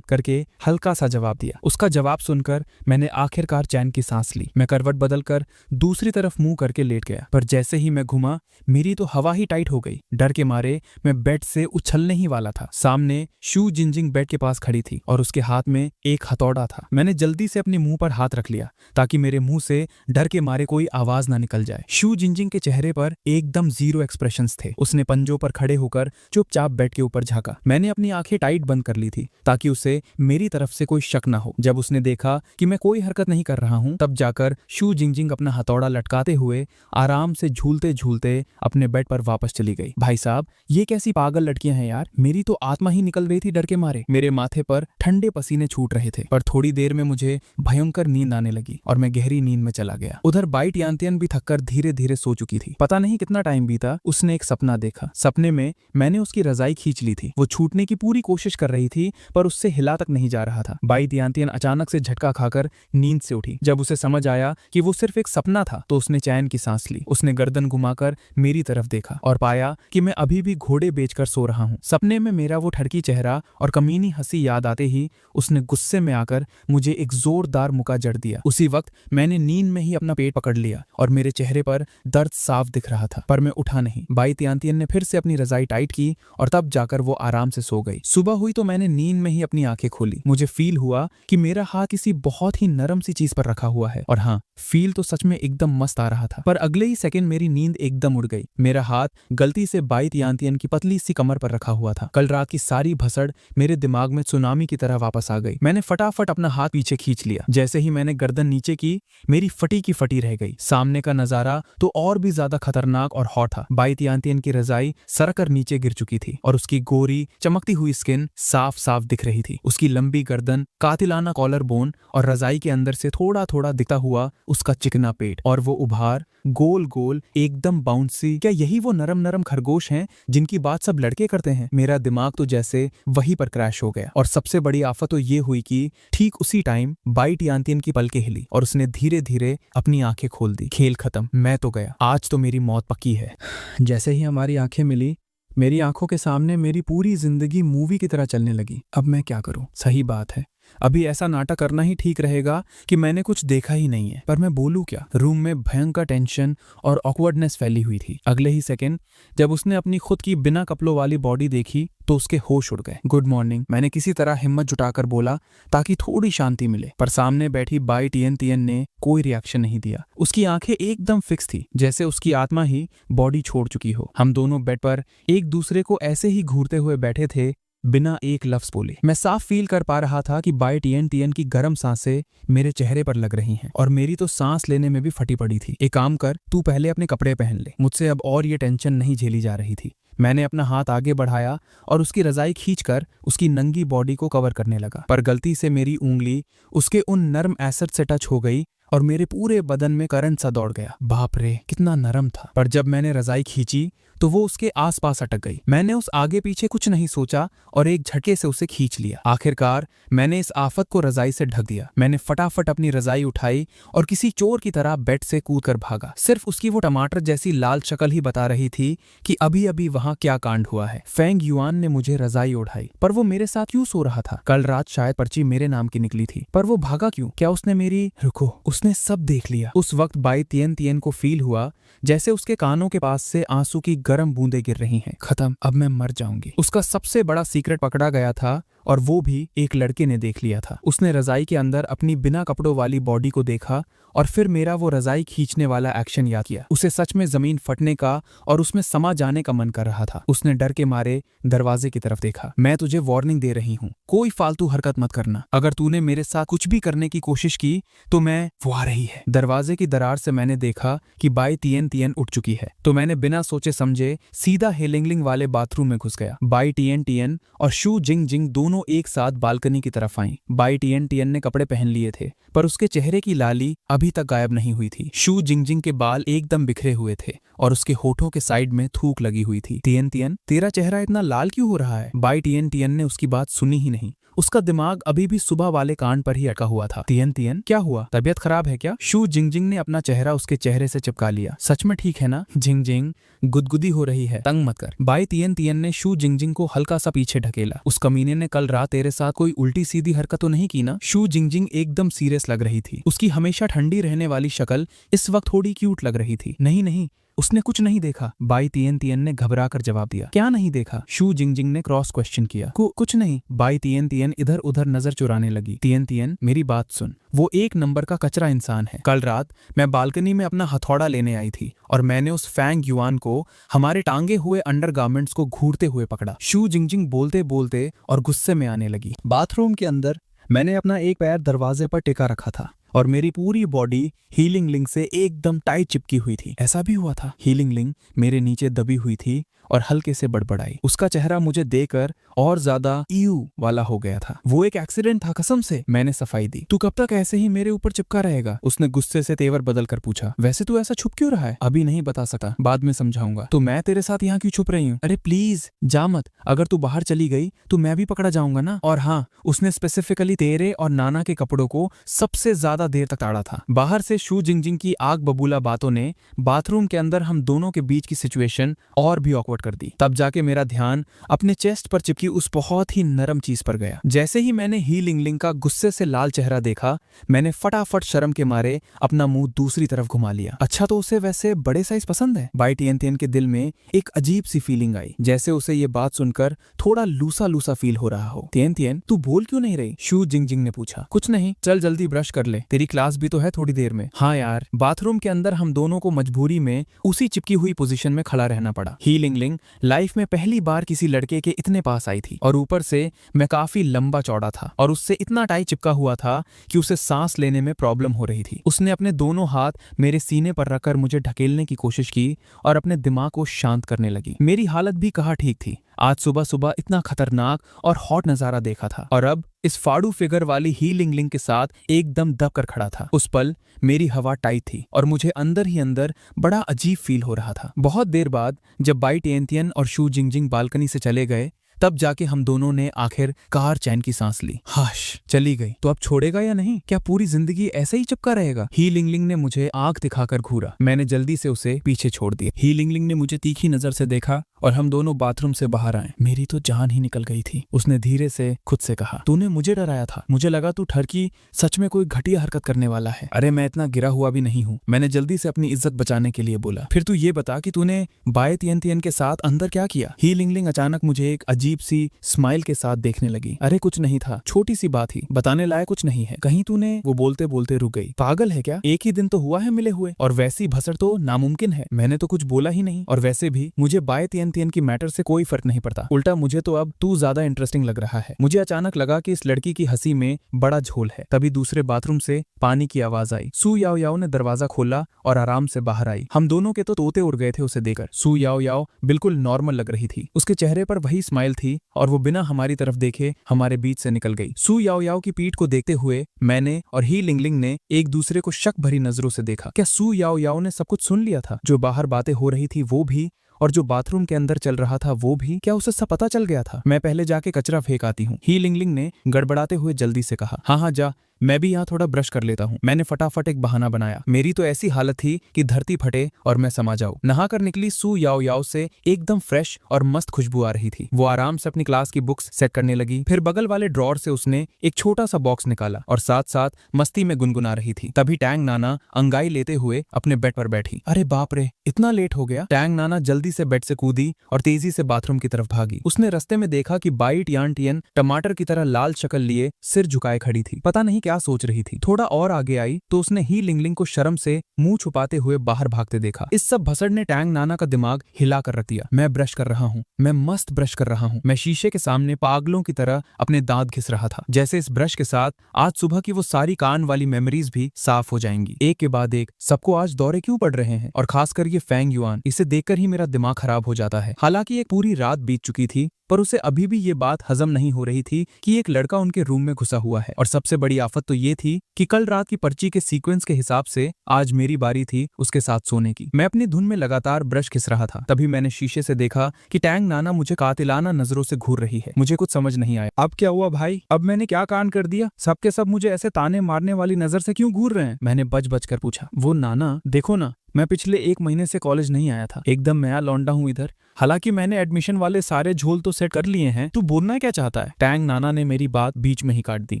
करके हल्का सा जवाब दिया। उसका जवाब सुनकर मैंने आखिरकार चैन की सांस ली। मैं करवट बदलकर दूसरी तरफ मुंह करके लेट गया, पर जैसे ही मैं घुमा मेरी तो हवा ही टाइट हो गई। डर के मारे मैं बेड से उछलने ही वाला था। सामने शू जिंजिंग बेड के पास खड़ी थी और उसके हाथ में एक हथौड़ा था। मैंने जल्दी से अपने मुंह पर हाथ रख लिया ताकि मेरे मुंह से डर के मारे कोई आवाज ना निकल जाए। शू जिंजिंग के चेहरे पर एकदम जीरो एक्सप्रेशंस थे। उसने पंजों पर खड़े होकर चुपचाप बेड के ऊपर झांका। मैंने अपनी आंखें टाइट बंद कर ली थी ताकि उसे मेरी तरफ से कोई शक ना हो। जब उसने देखा कि मैं कोई हरकत नहीं कर रहा हूं, तब जाकर शू जिंजिंग अपना हथौड़ा लटकाते हुए आराम से झूलते झूलते अपने बेड पर वापस चली गई। भाई साहब, ये कैसी पागल लड़कियां हैं यार। मेरी तो आत्मा ही निकल रही थी डर के मारे। मेरे माथे पर ठंडे पसीने छूट रहे थे, पर थोड़ी देर में मुझे भयंकर नींद आने लगी और मैं गहरी नींद में चला गया। उधर बाई तियानतियन भी थककर धीरे धीरे सो चुकी थी। पता नहीं कितना टाइम बीता, उसने एक सपना देखा। सपने में मैंने उसकी रजाई खींच ली थी। वो छूटने की पूरी कोशिश कर रही थी, पर उससे हिला तक नहीं जा रहा था। बाई तियानतियन अचानक से झटका खाकर नींद से उठी। जब उसे समझ आया कि वो सिर्फ एक सपना था, तो उसने चैन की सांस ली। उसने गर्दन घुमाकर मेरी तरफ देखा और पाया कि मैं अभी भी घोड़े बेचकर सो रहा हूँ। सपने में मेरा वो ठड़की चेहरा और कमीनी हंसी याद आते ही उसने गुस्से में आकर मुझे एक जोरदार मुक्का जड़ दिया। उसी वक्त मैंने नींद में ही अपना पेट पकड़ लिया और मेरे चेहरे पर दर्द साफ दिख रहा था, पर मैं उठा नहीं। बाई तियानतियन ने फिर से अपनी रजाई टाइट की और तब जाकर वो आराम से सो गई। सुबह हुई तो मैंने नींद में ही अपनी आंखें खोली। मुझे फील हुआ कि मेरा हाथ किसी बहुत ही नरम सी चीज पर रखा हुआ है, और हाँ, फील तो सच में एकदम मस्त आ रहा था। पर अगले ही सेकंड मेरी नींद एकदम उड़ गई। मेरा हाथ गलती से बाई तियानतियन की पतली सी कमर पर रखा हुआ था। कल रात की सारी भसड़ मेरे दिमाग में सुनामी की तरह वापस आ गई। मैंने फटाफट अपना हाथ पीछे खींच लिया। जैसे ही मैंने गर्दन नीचे की, मेरी फटी की फटी रह गई। सामने का नजारा तो और भी ज्यादा खतरनाक और हॉट था। बाई तियानतियन की रजाई सरक कर नीचे गिर चुकी थी और उसकी गोल गोरी चमकती हुई स्किन साफ साफ दिख रही थी। उसकी लंबी गर्दन, कातिलाना कॉलर बोन और रजाई के अंदर से थोड़ा थोड़ा दिखता हुआ उसका चिकना पेट और वो उभार, गोल गोल एकदम बाउंसी। क्या यही वो नरम नरम खरगोश हैं जिनकी बात सब लड़के करते हैं? मेरा दिमाग तो जैसे वहीं पर क्रैश हो गया। और सबसे बड़ी आफत तो ये हुई कि ठीक उसी टाइम बाइट यांतियन की पलकें हिली और उसने धीरे धीरे अपनी आंखें खोल दी। खेल खत्म, मैं तो गया, आज तो मेरी मौत पक्की है। जैसे ही हमारी आंखें मिली, मेरी आंखों के सामने मेरी पूरी जिंदगी मूवी की तरह चलने लगी। अब मैं क्या करूं? सही बात है, अभी ऐसा नाटक करना ही ठीक रहेगा कि मैंने कुछ देखा ही नहीं है, पर मैं बोलूं क्या? रूम में भयंकर टेंशन और ऑकवर्डनेस फैली हुई थी। अगले ही सेकंड जब उसने अपनी खुद की बिना कपड़ों वाली बॉडी देखी तो उसके होश उड़ गए। गुड मॉर्निंग, मैंने किसी तरह हिम्मत जुटाकर बोला ताकि थोड़ी शांति मिले, पर सामने बैठी बाई टियन तियन ने कोई रिएक्शन नहीं दिया। उसकी आंखें एकदम फिक्स थी, जैसे उसकी आत्मा ही बॉडी छोड़ चुकी हो। हम दोनों बेड पर एक दूसरे को ऐसे ही घूरते हुए बैठे थे, बिना एक लफ्ज बोले। मैं साफ फील कर पा रहा था कि बाई टियन तियन की गर्म सांसें मेरे चेहरे पर लग रही हैं और मेरी तो सांस लेने में भी फटी पड़ी थी। एक काम कर, तू पहले अपने कपड़े पहन ले, मुझसे अब और ये टेंशन नहीं झेली जा रही थी। मैंने अपना हाथ आगे बढ़ाया और उसकी रजाई खींचकर उसकी नंगी बॉडी को कवर करने लगा, पर गलती से मेरी उंगली उसके उन नर्म एसिड से टच हो गई और मेरे पूरे बदन में करंट सा दौड़ गया। बाप रे, कितना नरम था। पर जब मैंने रजाई खींची तो वो उसके आसपास अटक गई। मैंने उस आगे पीछे कुछ नहीं सोचा और एक झटके से उसे खींच लिया। आखिरकार मैंने इस आफत को रजाई से ढक दिया। मैंने फटाफट अपनी रजाई उठाई और किसी चोर की तरह बेड से कूदकर भागा। सिर्फ उसकी वो टमाटर जैसी लाल शक्ल ही बता रही थी कि अभी अभी वहां क्या कांड हुआ है। फेंग युआन ने मुझे रजाई ओढ़ाई, पर वो मेरे साथ क्यों सो रहा था? कल रात शायद पर्ची मेरे नाम की निकली थी, पर वो भागा क्यों? क्या उसने मेरी रुको, उसने सब देख लिया। उस वक्त बाई तियन तियन को फील हुआ जैसे उसके कानों के पास से आंसू की गर्म बूंदें गिर रही हैं। खत्म, अब मैं मर जाऊंगी। उसका सबसे बड़ा सीक्रेट पकड़ा गया था और वो भी एक लड़के ने देख लिया था। उसने रजाई के अंदर अपनी बिना कपड़ों वाली बॉडी को देखा और फिर मेरा वो रजाई खींचने वाला एक्शन याद किया। उसे सच में जमीन फटने का और उसमें समा जाने का मन कर रहा था। उसने डर के मारे दरवाजे की तरफ देखा। मैं तुझे वार्निंग दे रही हूँ, कोई फालतू हरकत मत करना। अगर तूने मेरे साथ कुछ भी करने की कोशिश की तो वो आ रही है। दरवाजे की दरार से मैंने देखा कि बाई तियन तियन उठ चुकी है, तो मैंने बिना सोचे समझे सीधा हेलिंगलिंग वाले बाथरूम में घुस गया। बाई टियन टियन और शू जिंग जिंग दोनों एक साथ बालकनी की तरफ आईं। बाई टियन टियन ने कपड़े पहन लिए थे, पर उसके चेहरे की लाली अभी तक गायब नहीं हुई थी। शू जिंग जिंग के बाल एकदम बिखरे हुए थे और उसके होठों के साइड में थूक लगी हुई थी। तियन तियन, तेरा चेहरा इतना लाल क्यों हो रहा है? बाई टियन टियन ने उसकी बात सुनी ही नहीं। उसका दिमाग अभी भी सुबह वाले कांड पर ही अटका हुआ था। तियन तियन, क्या हुआ? तबीयत खराब है क्या? शू जिंग जिंग ने अपना चेहरा उसके चेहरे से चिपका लिया। सच में ठीक है ना? जिंग जिंग, गुदगुदी हो रही है, तंग मत कर। बाई तियन तियन ने शू जिंग जिंग को हल्का सा पीछे ढकेला। उस कमीने ने कल रात तेरे साथ कोई उल्टी सीधी हरकत तो नहीं की ना? शू जिंग जिंग एकदम सीरियस लग रही थी। उसकी हमेशा ठंडी रहने वाली शक्ल इस वक्त थोड़ी क्यूट लग रही थी। नहीं नहीं, उसने कुछ नहीं देखा। बाई तियन तियन ने घबरा कर जवाब दिया। क्या नहीं देखा? शू जिंग जिंग ने क्रॉस क्वेश्चन किया। कुछ नहीं। बाई तियन तियन इधर उधर नजर चुराने लगी। तियन तियन, मेरी बात सुन, वो एक नंबर का कचरा इंसान है। कल रात मैं बालकनी में अपना हथौड़ा लेने आई थी और मैंने उस फेंग युआन को हमारे टांगे हुए अंडरगारमेंट्स को घूरते हुए पकड़ा। शू जिंग जिंग बोलते बोलते और गुस्से में आने लगी। बाथरूम के अंदर मैंने अपना एक पैर दरवाजे पर टिका रखा था और मेरी पूरी बॉडी हीलिंग लिंग से एकदम टाइट चिपकी हुई थी। ऐसा भी हुआ था, हीलिंग लिंग मेरे नीचे दबी हुई थी और हल्के से बड़बड़ाई। उसका चेहरा मुझे देखकर और ज्यादा ईयू वाला हो गया था। वो एक एक्सीडेंट था, कसम से। मैंने सफाई दी। तू कब तक ऐसे ही मेरे ऊपर चिपका रहेगा? उसने गुस्से से तेवर बदल कर पूछा। वैसे तू ऐसा छुप क्यों रहा है? अभी नहीं बता सकता, बाद में समझाऊंगा। तो मैं तेरे साथ यहाँ क्यों छुप रही हूँ? अरे प्लीज जा मत, अगर तू बाहर चली गई तो मैं भी पकड़ा जाऊंगा ना। और हाँ, उसने स्पेसिफिकली तेरे और नाना के कपड़ों को सबसे ज्यादा देर तक ताड़ा था। बाहर से शू जिंग जिंग की आग बबूला बातों ने बाथरूम के अंदर हम दोनों के बीच की सिचुएशन और भी ऑकवर्ड कर दी। तब जाके मेरा ध्यान अपने चेस्ट पर चिपकी उस बहुत ही नरम चीज पर गया। जैसे ही मैंने ही लिंग लिंग का गुस्से से लाल चेहरा देखा, मैंने फटाफट शर्म के मारे अपना मुंह दूसरी तरफ घुमा लिया। अच्छा, तो उसे वैसे बड़े साइज पसंद है? बाई टियन तियन के दिल में एक अजीब सी फीलिंग आई, जैसे उसे ये बात सुनकर थोड़ा लूसा लूसा फील हो रहा हो। तियन तियन, तू बोल क्यों नहीं रही? शू जिंग जिंग ने पूछा। कुछ नहीं, चल जल्दी ब्रश कर ले, तेरी क्लास भी तो है थोड़ी देर में। हाँ यार। बाथरूम के अंदर हम दोनों को मजबूरी में उसी चिपकी हुई पोजीशन में खड़ा रहना पड़ा। ही लिंग लिंग लिंगलिंग लाइफ में पहली बार किसी लड़के के इतने पास आई थी, और ऊपर से मैं काफी लंबा चौड़ा था और उससे इतना टाइट चिपका हुआ था कि उसे सांस लेने में प्रॉब्लम हो रही थी। उसने अपने दोनों हाथ मेरे सीने पर रखकर मुझे ढकेलने की कोशिश की और अपने दिमाग को शांत करने लगी। मेरी हालत भी कहाँ ठीक थी। आज सुबह सुबह इतना खतरनाक और हॉट नजारा देखा था और अब इस फाड़ू फिगर वाली ही लिंगलिंग के साथ एकदम दब कर खड़ा था। उस पल मेरी हवा टाइट थी और मुझे अंदर ही अंदर बड़ा अजीब फील हो रहा था। बहुत देर बाद जब बाई टिएंटियन और शू जिंगजिंग बालकनी से चले गए, तब जाके हम दोनों ने आखिर कार चैन की सांस ली। हाश, चली गई तो अब छोड़ेगा या नहीं? क्या पूरी जिंदगी ऐसे ही चिपका रहेगा? ही लिंगलिंग ने मुझे आंख दिखाकर घूरा। मैंने जल्दी से उसे पीछे छोड़ दिया। ही लिंगलिंग ने मुझे तीखी नजर से देखा और हम दोनों बाथरूम से बाहर आए। मेरी तो जान ही निकल गई थी। उसने धीरे से खुद से कहा, तूने मुझे डराया था। मुझे लगा तू ठरकी सच में कोई घटिया हरकत करने वाला है। अरे मैं इतना गिरा हुआ भी नहीं हूँ, मैंने जल्दी से अपनी इज्जत बचाने के लिए बोला। फिर तू ये बता कि तूने बाय तिएनतिएन के साथ अंदर क्या किया? ही लिंगलिंग अचानक मुझे एक अजीब सी स्माइल के साथ देखने लगी। अरे कुछ नहीं था, छोटी सी बात ही, बताने लायक कुछ नहीं है। कहीं तूने, वो बोलते बोलते रुक गई। पागल है क्या? एक ही दिन तो हुआ है मिले हुए, और वैसी भसड़ तो नामुमकिन है। मैंने तो कुछ बोला ही नहीं, और वैसे भी मुझे बाय तिएनतिएन की मैटर से कोई फर्क नहीं पड़ता। उल्टा मुझे तो अब तू ज्यादा इंटरेस्टिंग लग रहा है। मुझे अचानक लगा कि इस लड़की की हंसी में बड़ा झोल है। तभी दूसरे बाथरूम से पानी की आवाज आई। सू याओ याओ ने दरवाजा खोला और आराम से बाहर आई। हम दोनों के तो तोते उड़ गए थे उसे देखकर। सू याओ याओ बिल्कुल नॉर्मल लग रही थी। उसके चेहरे पर वही स्माइल थी और वो बिना हमारी तरफ देखे हमारे बीच से निकल गई। सू याओ याओ की पीठ को देखते हुए मैंने और ही लिंगलिंग ने एक दूसरे को शक भरी नजरों से देखा। क्या सू याओ याओ ने सब कुछ सुन लिया था? जो बाहर बातें हो रही थी वो भी, और जो बाथरूम के अंदर चल रहा था वो भी? क्या उसे सब पता चल गया था? मैं पहले जाके कचरा फेंक आती हूँ, ही लिंगलिंग ने गड़बड़ाते हुए जल्दी से कहा। हाँ हाँ जा, मैं भी यहाँ थोड़ा ब्रश कर लेता हूँ। मैंने फटाफट एक बहाना बनाया। मेरी तो ऐसी हालत थी कि धरती फटे और मैं समा जाऊँ। नहाकर निकली सू याओ याओ से एकदम फ्रेश और मस्त खुशबू आ रही थी। वो आराम से अपनी क्लास की बुक्स सेट करने लगी। फिर बगल वाले ड्रॉर से उसने एक छोटा सा बॉक्स निकाला और साथ साथ मस्ती में गुनगुना रही थी। तभी टैंग नाना अंगाई लेते हुए अपने बेड पर बैठी। अरे बाप रे, इतना लेट हो गया? टैंग नाना जल्दी से बेड से कूदी और तेजी से बाथरूम की तरफ भागी। उसने रास्ते में देखा कि बाई टिएनटिएन टमाटर की तरह लाल शक्ल लिए सिर झुकाए खड़ी थी। पता नहीं क्या सोच रही थी। थोड़ा और आगे आई तो उसने ही लिंगलिंग को शर्म से मुंह छुपाते हुए बाहर भागते देखा। इस सब भसड़ ने टैंग नाना का दिमाग हिला कर रख दिया। मैं ब्रश कर रहा हूँ, मैं मस्त ब्रश कर रहा हूँ। मैं शीशे के सामने पागलों की तरह अपने दांत घिस रहा था, जैसे इस ब्रश के साथ आज सुबह की वो सारी कान वाली मेमोरीज भी साफ हो जाएंगी। एक के बाद एक सबको आज दौरे क्यों पड़ रहे हैं, और खासकर ये फैंग युआन, इसे देखकर ही मेरा दिमाग खराब हो जाता है। हालांकि एक पूरी रात बीत चुकी थी, पर उसे अभी भी ये बात हजम नहीं हो रही थी कि एक लड़का उनके रूम में घुसा हुआ है। और सबसे बड़ी आफत तो ये थी कि कल रात की पर्ची के सीक्वेंस के हिसाब से आज मेरी बारी थी उसके साथ सोने की। मैं अपनी धुन में लगातार ब्रश घिस रहा था। तभी मैंने शीशे से देखा कि टैंग नाना मुझे कातिलाना नजरों से घूर रही है। मुझे कुछ समझ नहीं आया। अब क्या हुआ भाई? अब मैंने क्या कांड कर दिया? सबके सब मुझे ऐसे ताने मारने वाली नजर से क्यों घूर रहे हैं? मैंने बच बच कर पूछा। वो नाना, देखो ना, मैं पिछले 1 महीने से कॉलेज नहीं आया था, एकदम नया लौंडा हूँ इधर। हालांकि मैंने एडमिशन वाले सारे झोल तो सेट कर लिए हैं। तू बोलना क्या चाहता है? टैंग नाना ने मेरी बात बीच में ही काट दी।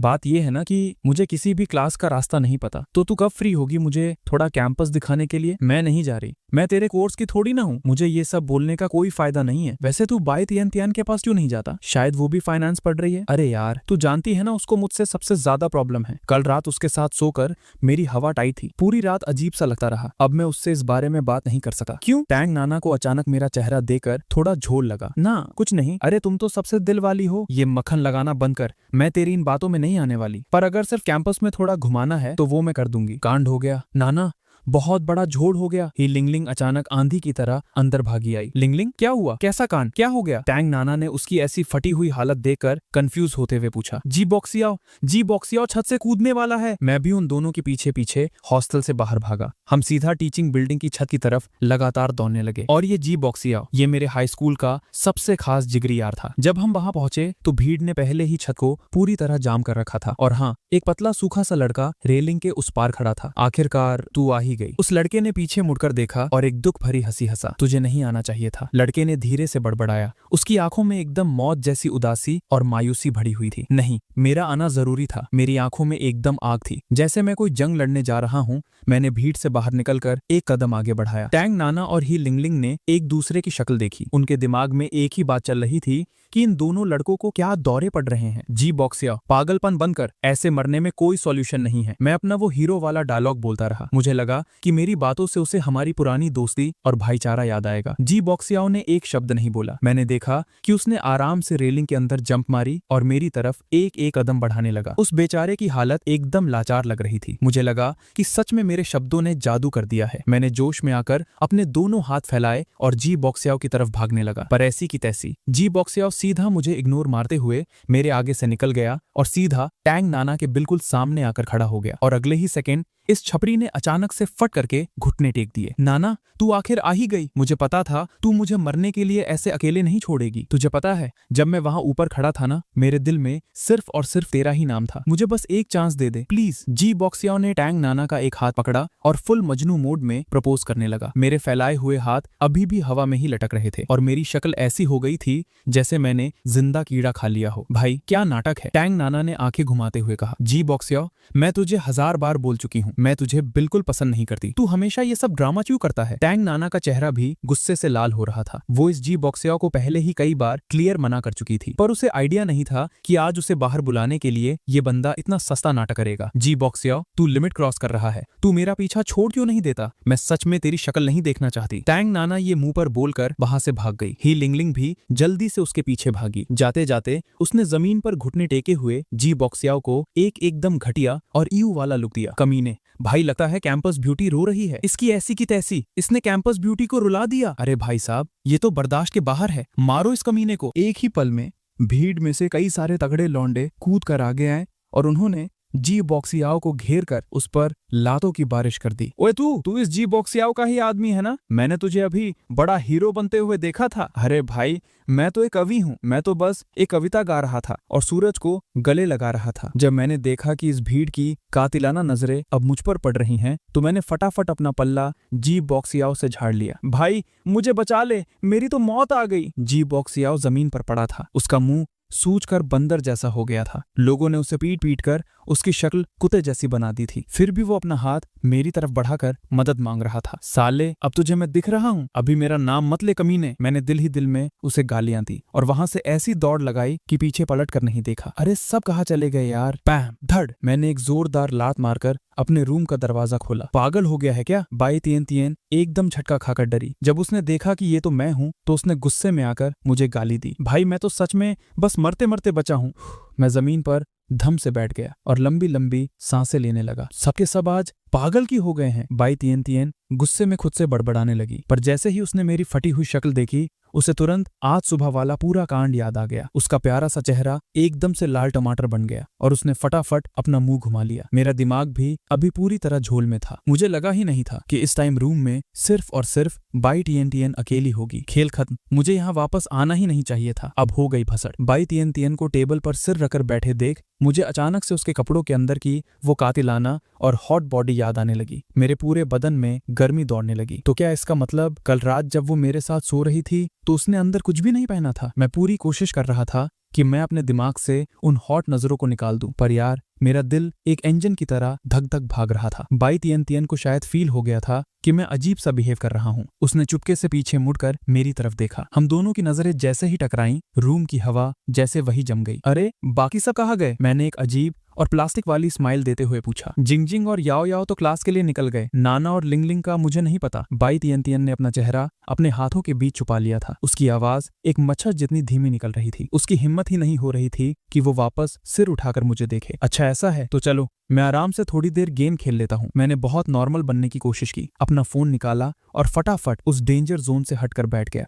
बात यह है ना कि मुझे किसी भी क्लास का रास्ता नहीं पता, तो तू कब फ्री होगी मुझे थोड़ा कैंपस दिखाने के लिए? मैं नहीं जा रही, मैं तेरे कोर्स की थोड़ी ना हूँ, मुझे ये सब बोलने का कोई फायदा नहीं है। वैसे तू बाय तिएनतिएन के पास क्यों नहीं जाता? शायद वो भी फाइनेंस पढ़ रही है। अरे यार, तू जानती है ना उसको मुझसे सबसे ज्यादा प्रॉब्लम है। कल रात उसके साथ सोकर मेरी हवा टाइट थी, पूरी रात अजीब सा लगता रहा। अब मैं उससे इस बारे में बात नहीं कर सका। क्यों? टैंग नाना को अचानक मेरा चेहरा देकर थोड़ा झोल लगा। ना कुछ नहीं, अरे तुम तो सबसे दिल वाली हो, ये मक्खन लगाना बंद कर। मैं तेरी इन बातों में नहीं आने वाली, पर अगर सिर्फ कैंपस में थोड़ा घुमाना है तो वो मैं कर दूंगी। कांड हो गया नाना, बहुत बड़ा झोल हो गया। ही लिंगलिंग अचानक आंधी की तरह अंदर भागी आई। लिंगलिंग, क्या हुआ? कैसा कांड? क्या हो गया? टैंग नाना ने उसकी ऐसी फटी हुई हालत देखकर कंफ्यूज होते हुए पूछा। जी बॉक्सियाओ छत से कूदने वाला है। मैं भी उन दोनों के पीछे पीछे हॉस्टल से बाहर भागा। हम सीधा टीचिंग बिल्डिंग की छत की तरफ लगातार दौड़ने लगे। और ये जी बॉक्सियाओ, ये मेरे हाई स्कूल का सबसे खास जिगरी यार था। जब हम वहां पहुंचे तो भीड़ ने पहले ही छत को पूरी तरह जाम कर रखा था। और हाँ, एक पतला सूखा सा लड़का रेलिंग के उस पार खड़ा था। आखिरकार तू आ ही गई। उस लड़के ने पीछे मुड़कर देखा और एक दुख भरी हंसी हंसा। तुझे नहीं आना चाहिए था, लड़के ने धीरे से बड़बड़ाया। उसकी आंखों में एकदम मौत जैसी उदासी और मायूसी भरी हुई थी। नहीं, मेरा आना जरूरी था। मेरी आंखों में एकदम आग थी, जैसे मैं कोई जंग लड़ने जा रहा हूँ। मैंने भीड़ से बाहर निकलकर एक कदम आगे बढ़ाया। टैंग नाना और ही लिंगलिंग ने एक दूसरे की शक्ल देखी। उनके दिमाग में एक ही बात चल रही थी कि इन दोनों लड़कों को क्या दौरे पड़ रहे हैं। जी बॉक्सिया, पागलपन बंद कर, ऐसे मरने में कोई सॉल्यूशन नहीं है। मैं अपना वो हीरो वाला डायलॉग बोलता रहा। मुझे लगा कि मेरी बातों से उसे हमारी पुरानी दोस्ती और भाईचारा याद आएगा। जी बॉक्सियाओ ने एक शब्द नहीं बोला। मैंने देखा कि उसने आराम से रेलिंग के अंदर जंप मारी और मेरी तरफ एक एक कदम बढ़ाने लगा। उस बेचारे की हालत एकदम लाचार लग रही थी। मुझे लगा कि सच में मेरे शब्दों ने जादू कर दिया है। मैंने जोश में आकर अपने दोनों हाथ फैलाए और जी बॉक्सियाओ की तरफ भागने लगा, पर ऐसी की तैसी जी बॉक्सियाओ सीधा मुझे इग्नोर मारते हुए मेरे आगे से निकल गया और सीधा टैंग नाना के बिल्कुल सामने आकर खड़ा हो गया। और अगले ही सेकंड इस छपरी ने अचानक से फट करके घुटने टेक दिए। नाना, तू आखिर आ ही गई। मुझे पता था तू मुझे मरने के लिए ऐसे अकेले नहीं छोड़ेगी। तुझे पता है, जब मैं वहां ऊपर खड़ा था ना, मेरे दिल में सिर्फ और सिर्फ तेरा ही नाम था। मुझे बस एक चांस दे दे प्लीज। जी बॉक्सियाओ ने टैंग नाना का एक हाथ पकड़ा और फुल मजनू मोड में प्रपोज करने लगा। मेरे फैलाए हुए हाथ अभी भी हवा में ही लटक रहे थे और मेरी शक्ल ऐसी हो गई थी जैसे मैंने जिंदा कीड़ा खा लिया हो। भाई क्या नाटक है, टैंग नाना ने आंखें घुमाते हुए कहा। जी बॉक्सियाओ, मैं तुझे 1000 बार बोल चुकी हूँ, मैं तुझे बिल्कुल पसंद नहीं करती। तू हमेशा ये सब ड्रामा क्यों करता है? टैंग नाना का चेहरा भी गुस्से से लाल हो रहा था। वो इस जी बॉक्सियाओ को पहले ही कई बार क्लियर मना कर चुकी थी, पर उसे आइडिया नहीं था कि आज उसे बाहर बुलाने के लिए ये बंदा इतना सस्ता नाटक करेगा। जी बॉक्सियाओ, तू लिमिट क्रॉस कर रहा है। तू मेरा पीछा छोड़ क्यों नहीं देता? मैं सच में तेरी शक्ल नहीं देखना चाहती। टैंग नाना ये मुंह पर बोलकर वहां से भाग गई। ही लिंगलिंग भी जल्दी से उसके पीछे भागी। जाते जाते उसने जमीन पर घुटने टेके हुए जी बॉक्सियाओ को एक एकदम घटिया और ईयू वाला लुक दिया। कमीने, भाई लगता है कैंपस ब्यूटी रो रही है। इसकी ऐसी की तैसी, इसने कैंपस ब्यूटी को रुला दिया। अरे भाई साहब, ये तो बर्दाश्त के बाहर है। मारो इस कमीने को। एक ही पल में भीड़ में से कई सारे तगड़े लौंडे कूद कर आगे आए और उन्होंने जी बॉक्सियाओ को घेर कर उस पर लातों की बारिश कर दी। ओए तू इस जी बॉक्सियाओ का ही आदमी है ना? मैंने तुझे अभी बड़ा हीरो बनते हुए देखा था। अरे भाई, मैं तो एक कवि हूँ। मैं तो बस एक कविता गा रहा था और सूरज को गले लगा रहा था। जब मैंने देखा कि इस भीड़ की कातिलाना नजरें अब मुझ पर पड़ रही हैं, तो मैंने फटाफट अपना पल्ला जी बॉक्सियाओ से झाड़ लिया। भाई मुझे बचा ले, मेरी तो मौत आ गई। जी बॉक्सियाओ जमीन पर पड़ा था। उसका मुंह सूजकर बंदर जैसा हो गया था। लोगों ने उसे पीट पीट कर उसकी शक्ल कुत्ते जैसी बना दी थी। फिर भी वो अपना हाथ मेरी तरफ बढ़ाकर मदद मांग रहा था। साले, अब तुझे मैं दिख रहा हूँ? अभी मेरा नाम मत ले कमीने। मैंने दिल ही दिल में उसे गालियां दी और वहां से ऐसी दौड़ लगाई कि पीछे पलट कर नहीं देखा। अरे सब कहाँ चले गए यार? पैम धड़, मैंने एक जोरदार लात मारकर अपने रूम का दरवाजा खोला। पागल हो गया है क्या? बाई तियन तियन एकदम झटका खाकर डरी। जब उसने देखा कि ये तो मैं हूँ, तो उसने गुस्से में आकर मुझे गाली दी। भाई मैं तो सच में बस मरते मरते बचा हूँ। मैं जमीन पर धम से बैठ गया और लंबी लंबी सांसें लेने लगा। सबके सब आज पागल की हो गए हैं। बाई तियन तियन गुस्से में खुद से बड़बड़ाने लगी, पर जैसे ही उसने मेरी फटी हुई शक्ल देखी, उसे तुरंत आज सुबह वाला पूरा कांड याद आ गया। उसका प्यारा सा चेहरा एकदम से लाल टमाटर बन गया और उसने फटाफट अपना मुंह घुमा लिया। मेरा दिमाग भी अभी पूरी तरह झोल में था। मुझे लगा ही नहीं था कि इस टाइम रूम में सिर्फ और सिर्फ बाई तियन तियन अकेली होगी। खेल खत्म। मुझे यहाँ वापस आना ही नहीं चाहिए था। अब हो गई भसड़। बाई तियन तियन को टेबल पर सिर रखकर बैठे देख मुझे अचानक से उसके कपड़ों के अंदर की वो कातिलाना और हॉट बॉडी याद आने लगी। मेरे पूरे बदन में गर्मी दौड़ने लगी। तो क्या इसका मतलब कल रात जब वो मेरे साथ सो रही थी तो उसने अंदर कुछ भी नहीं पहना था? मैं पूरी कोशिश कर रहा था कि मैं अपने दिमाग से उन हॉट नजरों को निकाल दूं, पर यार मेरा दिल एक इंजन की तरह धक धक भाग रहा था। बाई तियन तियन को शायद फील हो गया था कि मैं अजीब सा बिहेव कर रहा हूँ। उसने चुपके से पीछे मुड़कर मेरी तरफ देखा। हम दोनों की नजरें जैसे ही टकराईं, रूम की हवा जैसे वही जम गई। अरे बाकी सब कहाँ गए? मैंने एक अजीब और प्लास्टिक वाली स्माइल देते हुए पूछा। जिंगजिंग और याओ याओ तो क्लास के लिए निकल गए। नाना और लिंगलिंग का मुझे नहीं पता। बाई तियन तियन ने अपना चेहरा अपने हाथों के बीच छुपा लिया था। उसकी आवाज एक मच्छर जितनी धीमी निकल रही थी। उसकी हिम्मत ही नहीं हो रही थी कि वो वापस सिर उठाकर मुझे देखे। अच्छा ऐसा है तो चलो मैं आराम से थोड़ी देर गेम खेल लेता हूँ। मैंने बहुत नॉर्मल बनने की कोशिश की, अपना फोन निकाला और फटाफट उस डेंजर जोन से हटकर बैठ गया।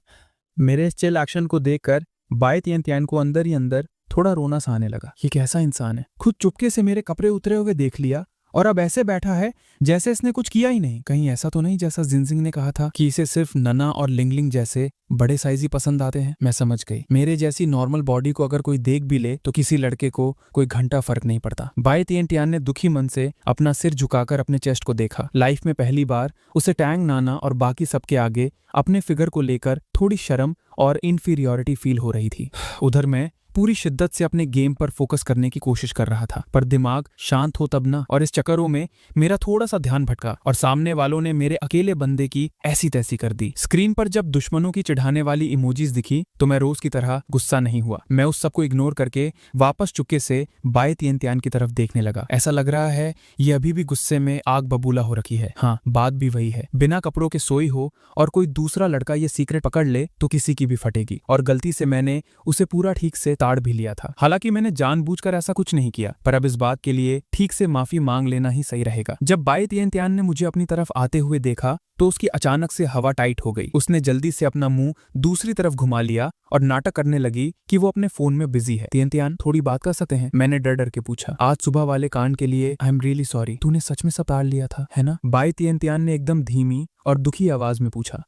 मेरे इस चिल एक्शन को देखकर बाई तियन तियन को अंदर ही अंदर थोड़ा रोना सा आने लगा। ये कैसा इंसान है, खुद चुपके से मेरे कपड़े उतरे हुए देख लिया और अब ऐसे बैठा है जैसे इसने कुछ किया ही नहीं। कहीं ऐसा तो नहीं जैसा जिनजिंग ने कहा था कि इसे सिर्फ नना और लिंगलिंग जैसे बड़े साइज ही पसंद आते हैं? मैं समझ गई, मेरे जैसी नॉर्मल बॉडी को अगर कोई देख भी ले तो किसी लड़के को कोई घंटा फर्क नहीं पड़ता। बाई तियन तियन ने दुखी मन से अपना सिर झुकाकर अपने चेस्ट को देखा। लाइफ में पहली बार उसे टैंग नाना और बाकी सबके आगे अपने फिगर को लेकर थोड़ी शर्म और इन्फीरियोरिटी फील हो रही थी। उधर मैं पूरी शिद्दत से अपने गेम पर फोकस करने की कोशिश कर रहा था, पर दिमाग शांत हो तब ना। और इस चक्करों में मेरा थोड़ा सा ध्यान भटका और सामने वालों ने मेरे अकेले बंदे की ऐसी तैसी कर दी। स्क्रीन पर जब दुश्मनों की चिढ़ाने वाली इमोजीज दिखी तो मैं रोज की तरह गुस्सा नहीं हुआ। मैं उस सबको इग्नोर करके वापस चुपके से बाय तियन की तरफ देखने लगा। ऐसा लग रहा है ये अभी भी गुस्से में आग बबूला हो रखी है। हाँ, बात भी वही है, बिना कपड़ों के सोई हो और कोई दूसरा लड़का ये सीक्रेट पकड़ ले तो किसी की भी फटेगी। और गलती से मैंने उसे पूरा ठीक से ताड़ भी लिया था। हालांकि मैंने जानबूझकर ऐसा कुछ नहीं किया, पर अब इस बात के लिए ठीक से माफी मांग लेना ही सही रहेगा। जब बाय तियन ने मुझे अपनी तरफ आते हुए देखा तो उसकी अचानक से हवा टाइट हो गई। उसने जल्दी से अपना मुंह दूसरी तरफ घुमा लिया और नाटक करने लगी कि वो अपने फोन में बिजी है। तियन थोड़ी बात कर सकते हैं? मैंने डर डर के पूछा। आज सुबह वाले कांड के लिए आई एम रियली सॉरी। तूने सच में सब ताड़ लिया था, है ना? बाय तियन ने एकदम धीमी और दुखी आवाज में पूछा।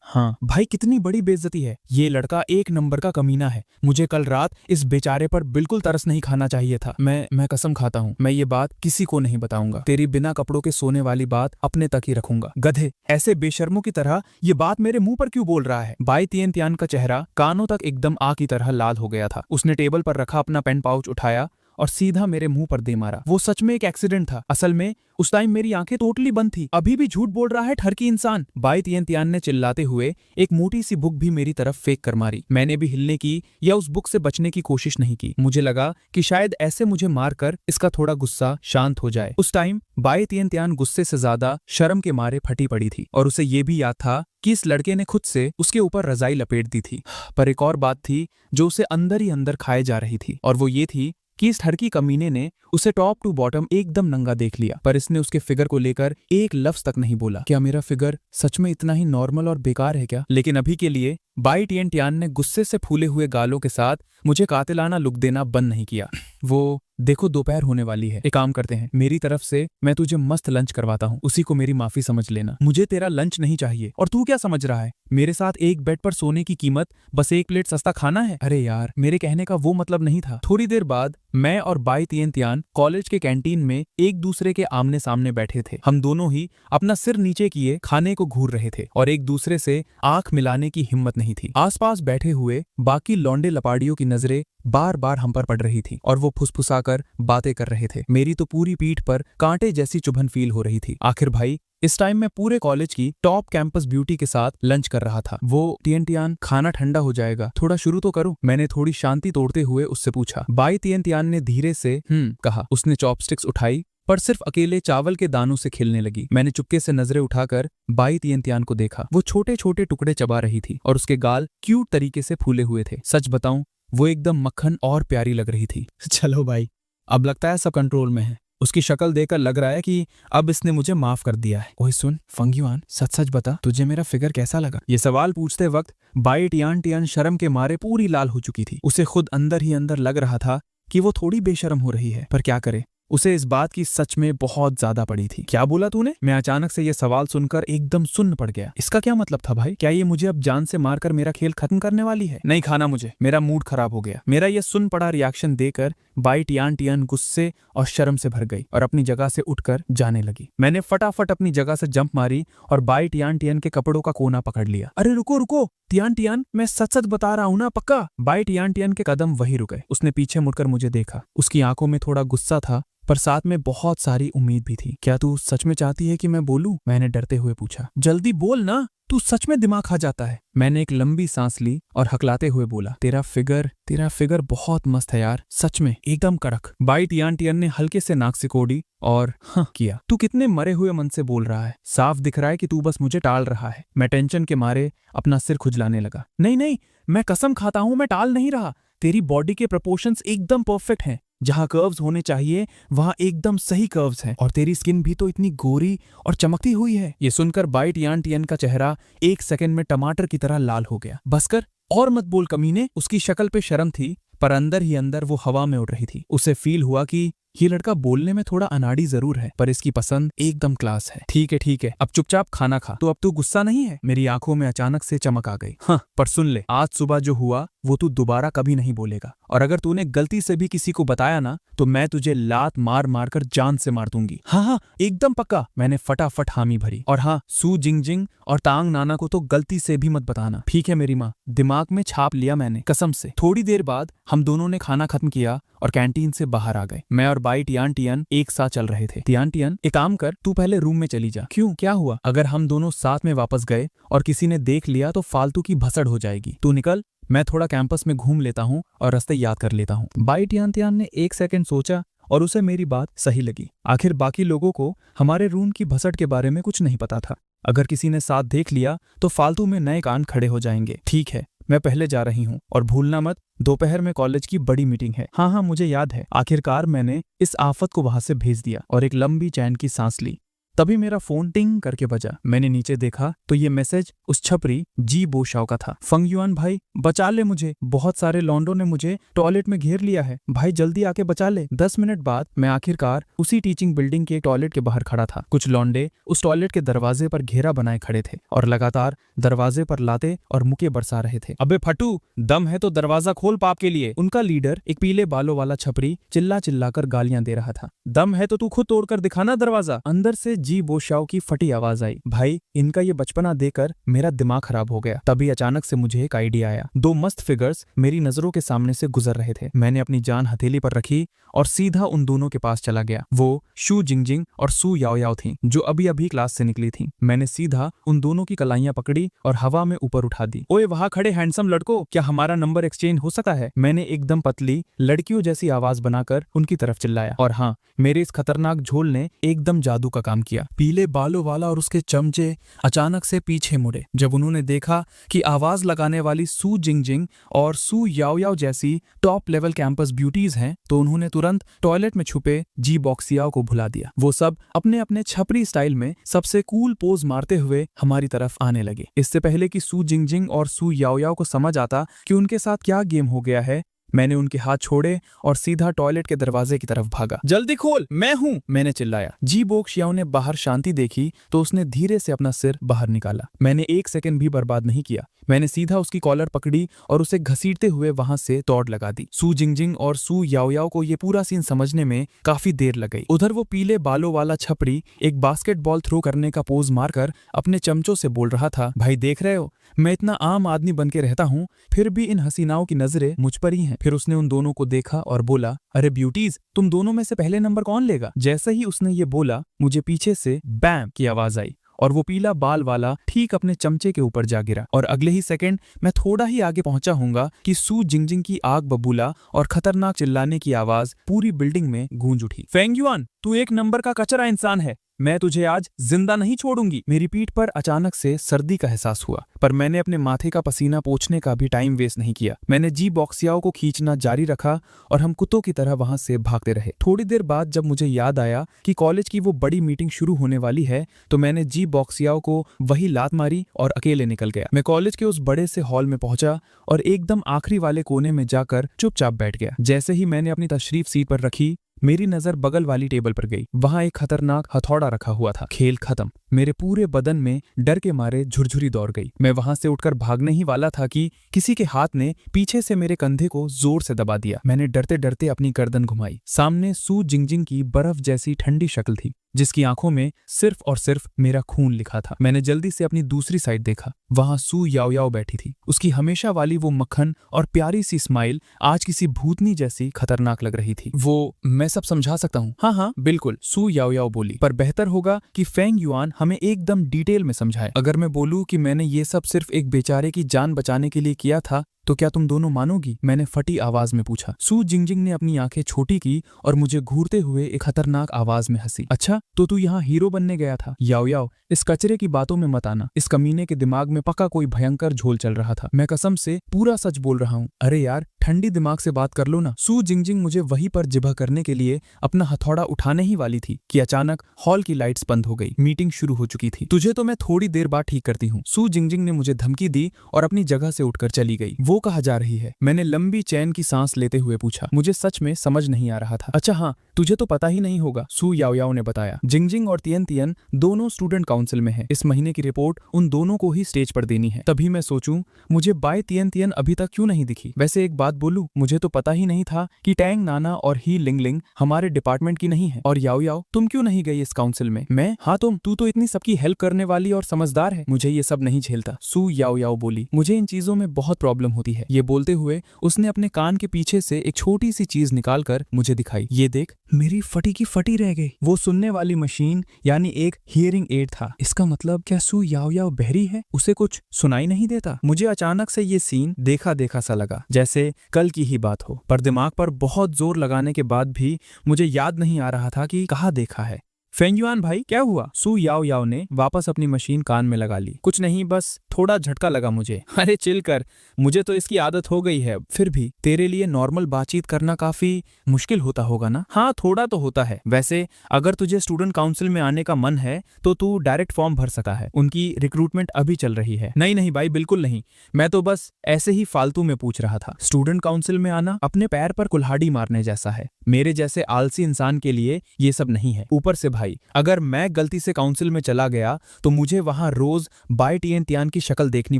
हाँ। भाई, कितनी बड़ी बेइज्जती है। ये लड़का एक नंबर का कमीना है। मुझे कल रात इस बेचारे पर बिल्कुल तरस नहीं खाना चाहिए था। मैं कसम खाता हूँ, मैं ये बात किसी को नहीं बताऊंगा। तेरी बिना कपड़ों के सोने वाली बात अपने तक ही रखूंगा। गधे, ऐसे बेशर्मों की तरह ये बात मेरे मुंह पर क्यों बोल रहा है? बाय तियन का चेहरा कानों तक एकदम आग की तरह लाल हो गया था। उसने टेबल पर रखा अपना पेन पाउच उठाया और सीधा मेरे मुंह पर दे मारा। वो सच में एक एक्सीडेंट था। असल में उस टाइम मेरी आंखें टोटली बंद थी। अभी भी झूठ बोल रहा है ठरकी इंसान। बाय तियन ने चिल्लाते हुए एक मोटी सी बुक भी मेरी तरफ फेंक कर मारी। मैंने भी हिलने की या उस बुक से बचने की कोशिश नहीं की। मुझे लगा कि शायद ऐसे मुझे मारकर इसका थोड़ा गुस्सा शांत हो जाए। उस टाइम बाय तियन गुस्से से ज्यादा शर्म के मारे फटी पड़ी थी और उसे ये भी याद था कि इस लड़के ने खुद से उसके ऊपर रजाई लपेट दी थी। पर एक और बात थी जो उसे अंदर ही अंदर खाए जा रही थी, और वो ये थी कि इस ठरकी कमीने ने उसे टॉप टू बॉटम एकदम नंगा देख लिया, पर इसने उसके फिगर को लेकर एक लफ्ज तक नहीं बोला। क्या मेरा फिगर सच में इतना ही नॉर्मल और बेकार है क्या? लेकिन अभी के लिए बाय तियन ने गुस्से से फूले हुए गालों के साथ मुझे कातिलाना लुक देना बंद नहीं किया। वो देखो, दोपहर होने वाली है। एक काम करते हैं, मेरी तरफ से मैं तुझे मस्त लंच करवाता हूँ, उसी को मेरी माफी समझ लेना। मुझे तेरा लंच नहीं चाहिए। और तू क्या समझ रहा है, मेरे साथ एक बेड पर सोने की कीमत बस एक प्लेट सस्ता खाना है? अरे यार, मेरे कहने का वो मतलब नहीं था। थोड़ी देर बाद मैं और बाय तियन कॉलेज के कैंटीन में एक दूसरे के आमने सामने बैठे थे। हम दोनों ही अपना सिर नीचे किए खाने को घूर रहे थे और एक दूसरे से आंख मिलाने की हिम्मत नहीं थी। आसपास बैठे हुए बाकी लौंडे लपाड़ियों की नजरें बार बार हम पर पड़ रही थी और वो फुसफुसाकर बातें कर रहे थे। मेरी तो पूरी पीठ पर कांटे जैसी चुभन फील हो रही थी। आखिर भाई, इस टाइम मैं पूरे कॉलेज की टॉप कैंपस ब्यूटी के साथ लंच कर रहा था। वो तियन खाना ठंडा हो जाएगा, थोड़ा शुरू तो करो। मैंने थोड़ी शांति तोड़ते हुए उससे पूछा। बाय तियन ने धीरे से कहा। उसने चॉपस्टिक्स उठाई पर सिर्फ अकेले चावल के दानों से खिलने लगी। मैंने चुपके से नजरें उठाकर बाय तियन को देखा। वो छोटे छोटे टुकड़े चबा रही थी और उसके गाल क्यूट तरीके से फूले हुए थे। सच बताऊं, वो एकदम मक्खन और प्यारी लग रही थी। चलो भाई, अब लगता है सब कंट्रोल में है। उसकी शक्ल देखकर लग रहा है कि अब इसने मुझे माफ कर दिया है। ओए सुन फंगयुआन, सच सच बता, तुझे मेरा फिगर कैसा लगा? ये सवाल पूछते वक्त बाय तियन शर्म के मारे पूरी लाल हो चुकी थी। उसे खुद अंदर ही अंदर लग रहा था कि वो थोड़ी बेशर्म हो रही है, पर क्या करे, उसे इस बात की सच में बहुत ज्यादा पड़ी थी। क्या बोला तूने? मैं अचानक से ये सवाल सुनकर एकदम सुन्न पड़ गया। इसका क्या मतलब था भाई? क्या ये मुझे अब जान से मारकर मेरा खेल खत्म करने वाली है? नहीं खाना मुझे, मेरा मूड खराब हो गया। मेरा ये सुन पड़ा रिएक्शन देकर बाय तियन गुस्से और शर्म से भर गई और अपनी जगह से उठकर जाने लगी। मैंने फटाफट अपनी जगह से जंप मारी और बाय तियन के कपड़ों का कोना पकड़ लिया। अरे रुको रुको तियन, मैं सच सच बता रहा हूँ ना, पक्का? बाय तियन के कदम वहीं रुक गए। उसने पीछे मुड़कर मुझे देखा। उसकी आंखों में थोड़ा गुस्सा था पर साथ में बहुत सारी उम्मीद भी थी। क्या तू सच में चाहती है कि मैं बोलूं? मैंने डरते हुए पूछा। जल्दी बोल ना, तू सच में दिमाग खा जाता है। मैंने एक लंबी सांस ली और हकलाते हुए बोला, तेरा फिगर बहुत मस्त है यार, सच में एकदम कड़क। बाय तियन ने हल्के से नाक सिकोड़ी और हाँ किया। तू कितने मरे हुए मन से बोल रहा है, साफ दिख रहा है कि तू बस मुझे टाल रहा है। मैं टेंशन के मारे अपना सिर खुजलाने लगा। नहीं, मैं कसम खाता हूं, मैं टाल नहीं रहा। तेरी बॉडी के प्रोपोर्शंस एकदम परफेक्ट हैं। जहां कर्व्स होने चाहिए वहां एकदम सही कर्व्स हैं। और तेरी स्किन भी तो इतनी गोरी और चमकती हुई है। ये सुनकर बाय तियन का चेहरा एक सेकंड में टमाटर की तरह लाल हो गया। बस कर, और मत बोल कमीने। उसकी शक्ल पे शर्म थी पर अंदर ही अंदर वो हवा में उड़ रही थी। उसे फील हुआ कि ये लड़का बोलने में थोड़ा अनाड़ी जरूर है, पर इसकी पसंद एकदम क्लास है। ठीक है, अब चुपचाप खाना खा। तो अब तू गुस्सा नहीं है? मेरी आंखों में अचानक से चमक आ गई। हाँ, पर सुन ले, आज सुबह जो हुआ वो तू दोबारा कभी नहीं बोलेगा, और अगर तूने गलती से भी किसी को बताया ना तो मैं तुझे लात मार मार कर जान से मार दूंगी। हाँ, एकदम पक्का। मैंने फटाफट हामी भरी। और हाँ, सू जिंगजिंग और तांग नाना को तो गलती से भी मत बताना। ठीक है मेरी माँ, दिमाग में छाप लिया मैंने, कसम से। थोड़ी देर बाद हम दोनों ने खाना खत्म किया और कैंटीन से बाहर आ गए। मैं और बाई टियान टियन एक साथ चल रहे थे। टियान, एक काम कर, तू पहले रूम में चली जा। क्यों, क्या हुआ? अगर हम दोनों साथ में वापस गए और किसी ने देख लिया तो फालतू की भसड़ हो जाएगी। तू निकल, मैं थोड़ा कैंपस में घूम लेता हूँ और रास्ते याद कर लेता हूँ। बाई टियान ने एक सेकंड सोचा और उसे मेरी बात सही लगी। आखिर बाकी लोगों को हमारे रूम की भसड़ के बारे में कुछ नहीं पता था। अगर किसी ने साथ देख लिया तो फालतू में नए कांड खड़े हो जाएंगे। ठीक है, मैं पहले जा रही हूँ, और भूलना मत, दोपहर में कॉलेज की बड़ी मीटिंग है। हाँ, मुझे याद है। आखिरकार मैंने इस आफत को वहां से भेज दिया और एक लंबी चैन की सांस ली। तभी मेरा फोन टिंग करके बजा। मैंने नीचे देखा तो ये मैसेज उस छपरी जी बोशाओ का था। फंग युआन भाई, बचा ले मुझे, बहुत सारे लॉन्डों ने मुझे टॉयलेट में घेर लिया है, भाई जल्दी आके बचा ले। 10 मिनट बाद मैं आखिरकार उसी टीचिंग बिल्डिंग के टॉयलेट के बाहर खड़ा था। कुछ लॉन्डे उस टॉयलेट के दरवाजे पर घेरा बनाए खड़े थे और लगातार दरवाजे पर लाते और मुके बरसा रहे थे। अबे फटू, दम है तो दरवाजा खोल पाप के लिए। उनका लीडर, एक पीले बालों वाला छपरी, चिल्ला चिल्लाकर गालियां दे रहा था। दम है तो तू खुद तोड़कर दिखाना दरवाजा। अंदर से जी बोशाओ की फटी आवाज आई। भाई, इनका ये बचपना देकर मेरा दिमाग खराब हो गया। तभी अचानक से मुझे एक आइडिया आया। 2 मस्त फिगर्स मेरी नजरों के सामने से गुजर रहे थे। मैंने अपनी जान हथेली पर रखी और सीधा उन दोनों के पास चला गया। वो शू जिंगजिंग और सू याओ याओ थी, जो अभी अभी क्लास से निकली थी। मैंने सीधा उन दोनों की कलाइयां पकड़ी और हवा में ऊपर उठा दी। ओए वहां खड़े हैंडसम लड़कों, क्या हमारा नंबर एक्सचेंज हो सकता है? मैंने एकदम पतली लड़कियों जैसी आवाज बनाकर उनकी तरफ चिल्लाया। और हाँ, मेरे इस खतरनाक झोल ने एकदम जादू का काम किया। पीले बालों वाला और उसके चमचे अचानक से पीछे मुड़े। जब उन्होंने देखा कि आवाज लगाने वाली सू जिंगजिंग और सू याओ याओ जैसी टॉप लेवल कैंपस ब्यूटीज हैं, तो उन्होंने तुरंत टॉयलेट में छुपे जी बॉक्सियाओ को भुला दिया। वो सब अपने अपने छपरी स्टाइल में सबसे कूल पोज मारते हुए हमारी तरफ आने लगे। इससे पहले कि सू जिंगजिंग और सू याओ याओ को समझ आता कि उनके साथ क्या गेम हो गया है, मैंने उनके हाथ छोड़े और सीधा टॉयलेट के दरवाजे की तरफ भागा। जल्दी खोल, मैं हूं, मैंने चिल्लाया। जी बोक्शियाओ ने बाहर शांति देखी तो उसने धीरे से अपना सिर बाहर निकाला। मैंने एक सेकंड भी बर्बाद नहीं किया। मैंने सीधा उसकी कॉलर पकड़ी और उसे घसीटते हुए वहां से दौड़ लगा दी। सू जिंगजिंग और सू याओ याओ को ये पूरा सीन समझने में काफी देर लग गई। उधर वो पीले बालों वाला छपरी एक बास्केटबॉल थ्रो करने का पोज मारकर अपने चमचों से बोल रहा था, भाई देख रहे हो, मैं इतना आम आदमी बन के रहता हूँ, फिर भी इन हसीनाओं की नजरें मुझ पर ही हैं। फिर उसने उन दोनों को देखा और बोला, अरे ब्यूटीज, तुम दोनों में से पहले नंबर कौन लेगा? जैसे ही उसने ये बोला, मुझे पीछे से बैम की आवाज आई और वो पीला बाल वाला ठीक अपने चमचे के ऊपर जा गिरा। और अगले ही सेकंड मैं थोड़ा ही आगे पहुंचा हूंगा कि सू जिंगजिंग की आग बबूला और खतरनाक चिल्लाने की आवाज पूरी बिल्डिंग में गूंज उठी। फेंग युआन, तू एक नंबर का कचरा इंसान है, मैं तुझे आज जिंदा नहीं छोड़ूंगी। मेरी पीठ पर अचानक से सर्दी का एहसास हुआ, पर मैंने अपने माथे का पसीना पोंछने का भी टाइम वेस्ट नहीं किया। मैंने जी बॉक्सियाओ को खींचना जारी रखा और हम कुत्तों की तरह वहां से भागते रहे। थोड़ी देर बाद जब मुझे याद आया कि कॉलेज की वो बड़ी मीटिंग शुरू होने वाली है, तो मैंने जी बॉक्सियाओ को वही लात मारी और अकेले निकल गया। मैं कॉलेज के उस बड़े से हॉल में पहुंचा और एकदम आखिरी वाले कोने में जाकर चुपचाप बैठ गया। जैसे ही मैंने अपनी तशरीफ सीट पर रखी, मेरी नजर बगल वाली टेबल पर गई। वहां एक खतरनाक हथौड़ा रखा हुआ था। खेल खत्म। मेरे पूरे बदन में डर के मारे झुरझुरी दौड़ गई। मैं वहां से उठकर भागने ही वाला था कि किसी के हाथ ने पीछे से मेरे कंधे को जोर से दबा दिया। मैंने डरते डरते अपनी गर्दन घुमाई। सामने सू जिंगजिंग की बर्फ जैसी ठंडी शक्ल थी, जिसकी आंखों में सिर्फ और सिर्फ मेरा खून लिखा था। मैंने जल्दी से अपनी दूसरी साइड देखा। वहां सू याओ याओ बैठी थी। उसकी हमेशा वाली वो मक्खन और प्यारी सी स्माइल आज किसी भूतनी जैसी खतरनाक लग रही थी। वो, मैं सब समझा सकता हूँ। हाँ बिल्कुल, सू याओ याओ बोली, पर बेहतर होगा कि फेंग युआन हमें एकदम डिटेल में समझाए। अगर मैं बोलूँ कि मैंने ये सब सिर्फ एक बेचारे की जान बचाने के लिए किया था, तो क्या तुम दोनों मानोगी? मैंने फटी आवाज में पूछा। सू जिंगजिंग ने अपनी आंखें छोटी की और मुझे घूरते हुए एक खतरनाक आवाज में हंसी। अच्छा, तो तू यहाँ हीरो बनने गया था? याओ याओ, इस कचरे की बातों में मत आना। इस कमीने के दिमाग में पक्का कोई भयंकर झोल चल रहा था। मैं कसम से पूरा सच बोल रहा हूँ। अरे यार, ठंडी दिमाग से बात कर लो ना। सू जिंगजिंग मुझे वहीं पर जिभा करने के लिए अपना हथौड़ा उठाने ही वाली थी कि अचानक हॉल की लाइट्स बंद हो गई। मीटिंग शुरू हो चुकी थी। तुझे तो मैं थोड़ी देर बाद ठीक करती हूँ, सू जिंगजिंग ने मुझे धमकी दी और अपनी जगह से उठकर चली गई। वो कहाँ जा रही है? मैंने लंबी चैन की सांस लेते हुए पूछा। मुझे सच में समझ नहीं आ रहा था। अच्छा हाँ, तुझे तो पता ही नहीं होगा, सू याओ याओ ने बताया। जिंगजिंग और तियन तियन दोनों स्टूडेंट काउंसिल में है। इस महीने की रिपोर्ट उन दोनों को ही स्टेज पर देनी है। तभी मैं सोचूं, मुझे बाय तियन तियन अभी तक क्यों नहीं दिखी? वैसे एक बात बोलूं, मुझे तो पता ही नहीं था कि टैंग नाना और ही लिंगलिंग हमारे डिपार्टमेंट की नहीं है। और याओ याओ, तुम क्यों नहीं गई इस काउंसिल में? मैं? हाँ तू तो इतनी सबकी हेल्प करने वाली और समझदार है। मुझे ये सब नहीं झेलता, सू याओ याओ बोली। मुझे इन चीजों में बहुत प्रॉब्लम होती है। ये बोलते हुए उसने अपने कान के पीछे से एक छोटी सी चीज निकालकर मुझे दिखाई। ये देख, मेरी फटी की फटी रह गई। वो सुनने वाली मशीन यानी एक हियरिंग एड था। इसका मतलब क्या सू याओ याओ बहरी है? उसे कुछ सुनाई नहीं देता? मुझे अचानक से ये सीन देखा देखा सा लगा, जैसे कल की ही बात हो। पर दिमाग पर बहुत जोर लगाने के बाद भी मुझे याद नहीं आ रहा था कि कहाँ देखा है। फेंगयुआन भाई, क्या हुआ? सू याओ याओ ने वापस अपनी मशीन कान में लगा ली। कुछ नहीं, बस थोड़ा झटका लगा मुझे। अरे चिल कर, मुझे तो इसकी आदत हो गई है। फिर भी तेरे लिए नॉर्मल बातचीत करना काफी मुश्किल होता होगा ना? हाँ, थोड़ा तो होता है। वैसे अगर तुझे स्टूडेंट काउंसिल में आने का मन है तो तू डायरेक्ट फॉर्म भर सकता है। उनकी रिक्रूटमेंट अभी चल रही है। नहीं भाई, बिल्कुल नहीं। मैं तो बस ऐसे ही फालतू में पूछ रहा था। स्टूडेंट काउंसिल में आना अपने पैर पर कुल्हाड़ी मारने जैसा है। मेरे जैसे आलसी इंसान के लिए ये सब नहीं है। ऊपर से भाई, अगर मैं गलती से काउंसिल में चला गया तो मुझे वहां रोज बाय टियन तियान की शक्ल देखनी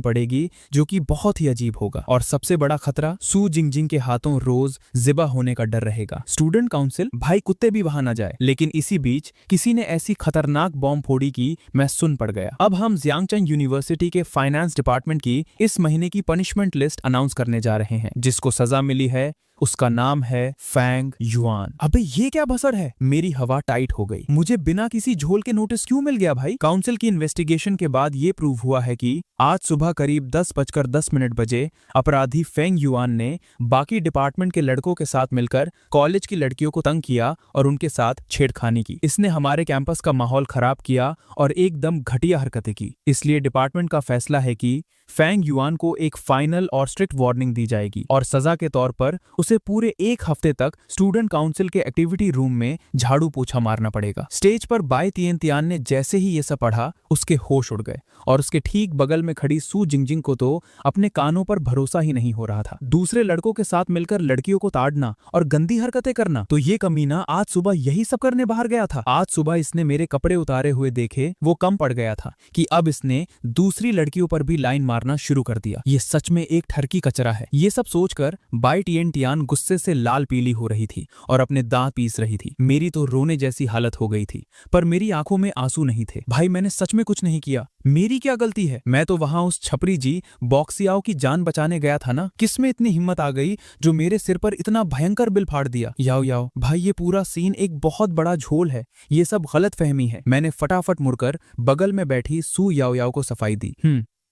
पड़ेगी, जो कि बहुत ही अजीब होगा। और सबसे बड़ा खतरा, सू जिंगजिंग के हाथों रोज जिबा होने का डर रहेगा। स्टूडेंट काउंसिल, भाई कुत्ते भी वहां ना जाए। लेकिन इसी बीच किसी ने ऐसी खतरनाक बॉम्ब फोड़ी कि मैं सुन पड़ गया। अब हम जियांगचन यूनिवर्सिटी के फाइनेंस डिपार्टमेंट की इस महीने की पनिशमेंट लिस्ट अनाउंस करने जा रहे हैं। जिसको सजा मिली है उसका नाम है फैंग युआन। अबे ये क्या बसर है? मेरी हवा टाइट हो गई। मुझे बिना किसी झोल के नोटिस क्यों मिल गया भाई? काउंसिल की इन्वेस्टिगेशन के बाद ये प्रूव हुआ है कि आज सुबह करीब 10:10 बजे अपराधी फेंग युआन ने बाकी डिपार्टमेंट के लड़कों के साथ मिलकर कॉलेज की लड़कियों को तंग किया और उनके साथ छेड़खानी की। इसने हमारे कैंपस का माहौल खराब किया और एकदम घटिया हरकतें की। इसलिए डिपार्टमेंट का फैसला है कि फेंग युआन को एक फाइनल और स्ट्रिक्ट वार्निंग दी जाएगी और सजा के तौर पर उसे पूरे 1 हफ्ते तक स्टूडेंट काउंसिल के एक्टिविटी रूम में झाड़ू पोछा मारना पड़ेगा। स्टेज पर बाय तियन तियान ने जैसे ही ये सब पढ़ा, उसके होश उड़ गए और उसके ठीक बगल में खड़ी सू जिंगजिंग को तो अपने कानों पर भरोसा ही नहीं हो रहा था। दूसरे लड़कों के साथ मिलकर लड़कियों को ताड़ना और गंदी हरकतें करना, तो ये कमीना आज सुबह यही सब करने बाहर गया था। आज सुबह इसने मेरे कपड़े उतारे हुए देखे वो कम पड़ गया था कि अब इसने दूसरी लड़कियों पर भी लाइन मारना शुरू कर दिया। ये सच में एक ठरकी कचरा है। ये सब सोचकर बाय टियन तियान गुस्से से लाल पीली हो रही थी और अपने दांत पीस रही थी। मेरी तो रोने जैसी हालत हो गई थी, पर मेरी आंखों में आंसू नहीं थे। भाई मैंने सच में कुछ नहीं किया, मेरी क्या गलती है? मैं तो वहां उस छपरी जी बॉक्सियाओ की जान बचाने गया था ना। किसमें इतनी हिम्मत आ गई जो मेरे सिर पर इतना भयंकर बिल फाड़ दिया? याओ याओ भाई, ये पूरा सीन एक बहुत बड़ा झोल है। ये सब गलत फहमी है। मैंने फटाफट मुड़कर बगल में बैठी सू याओ याओ को सफाई दी।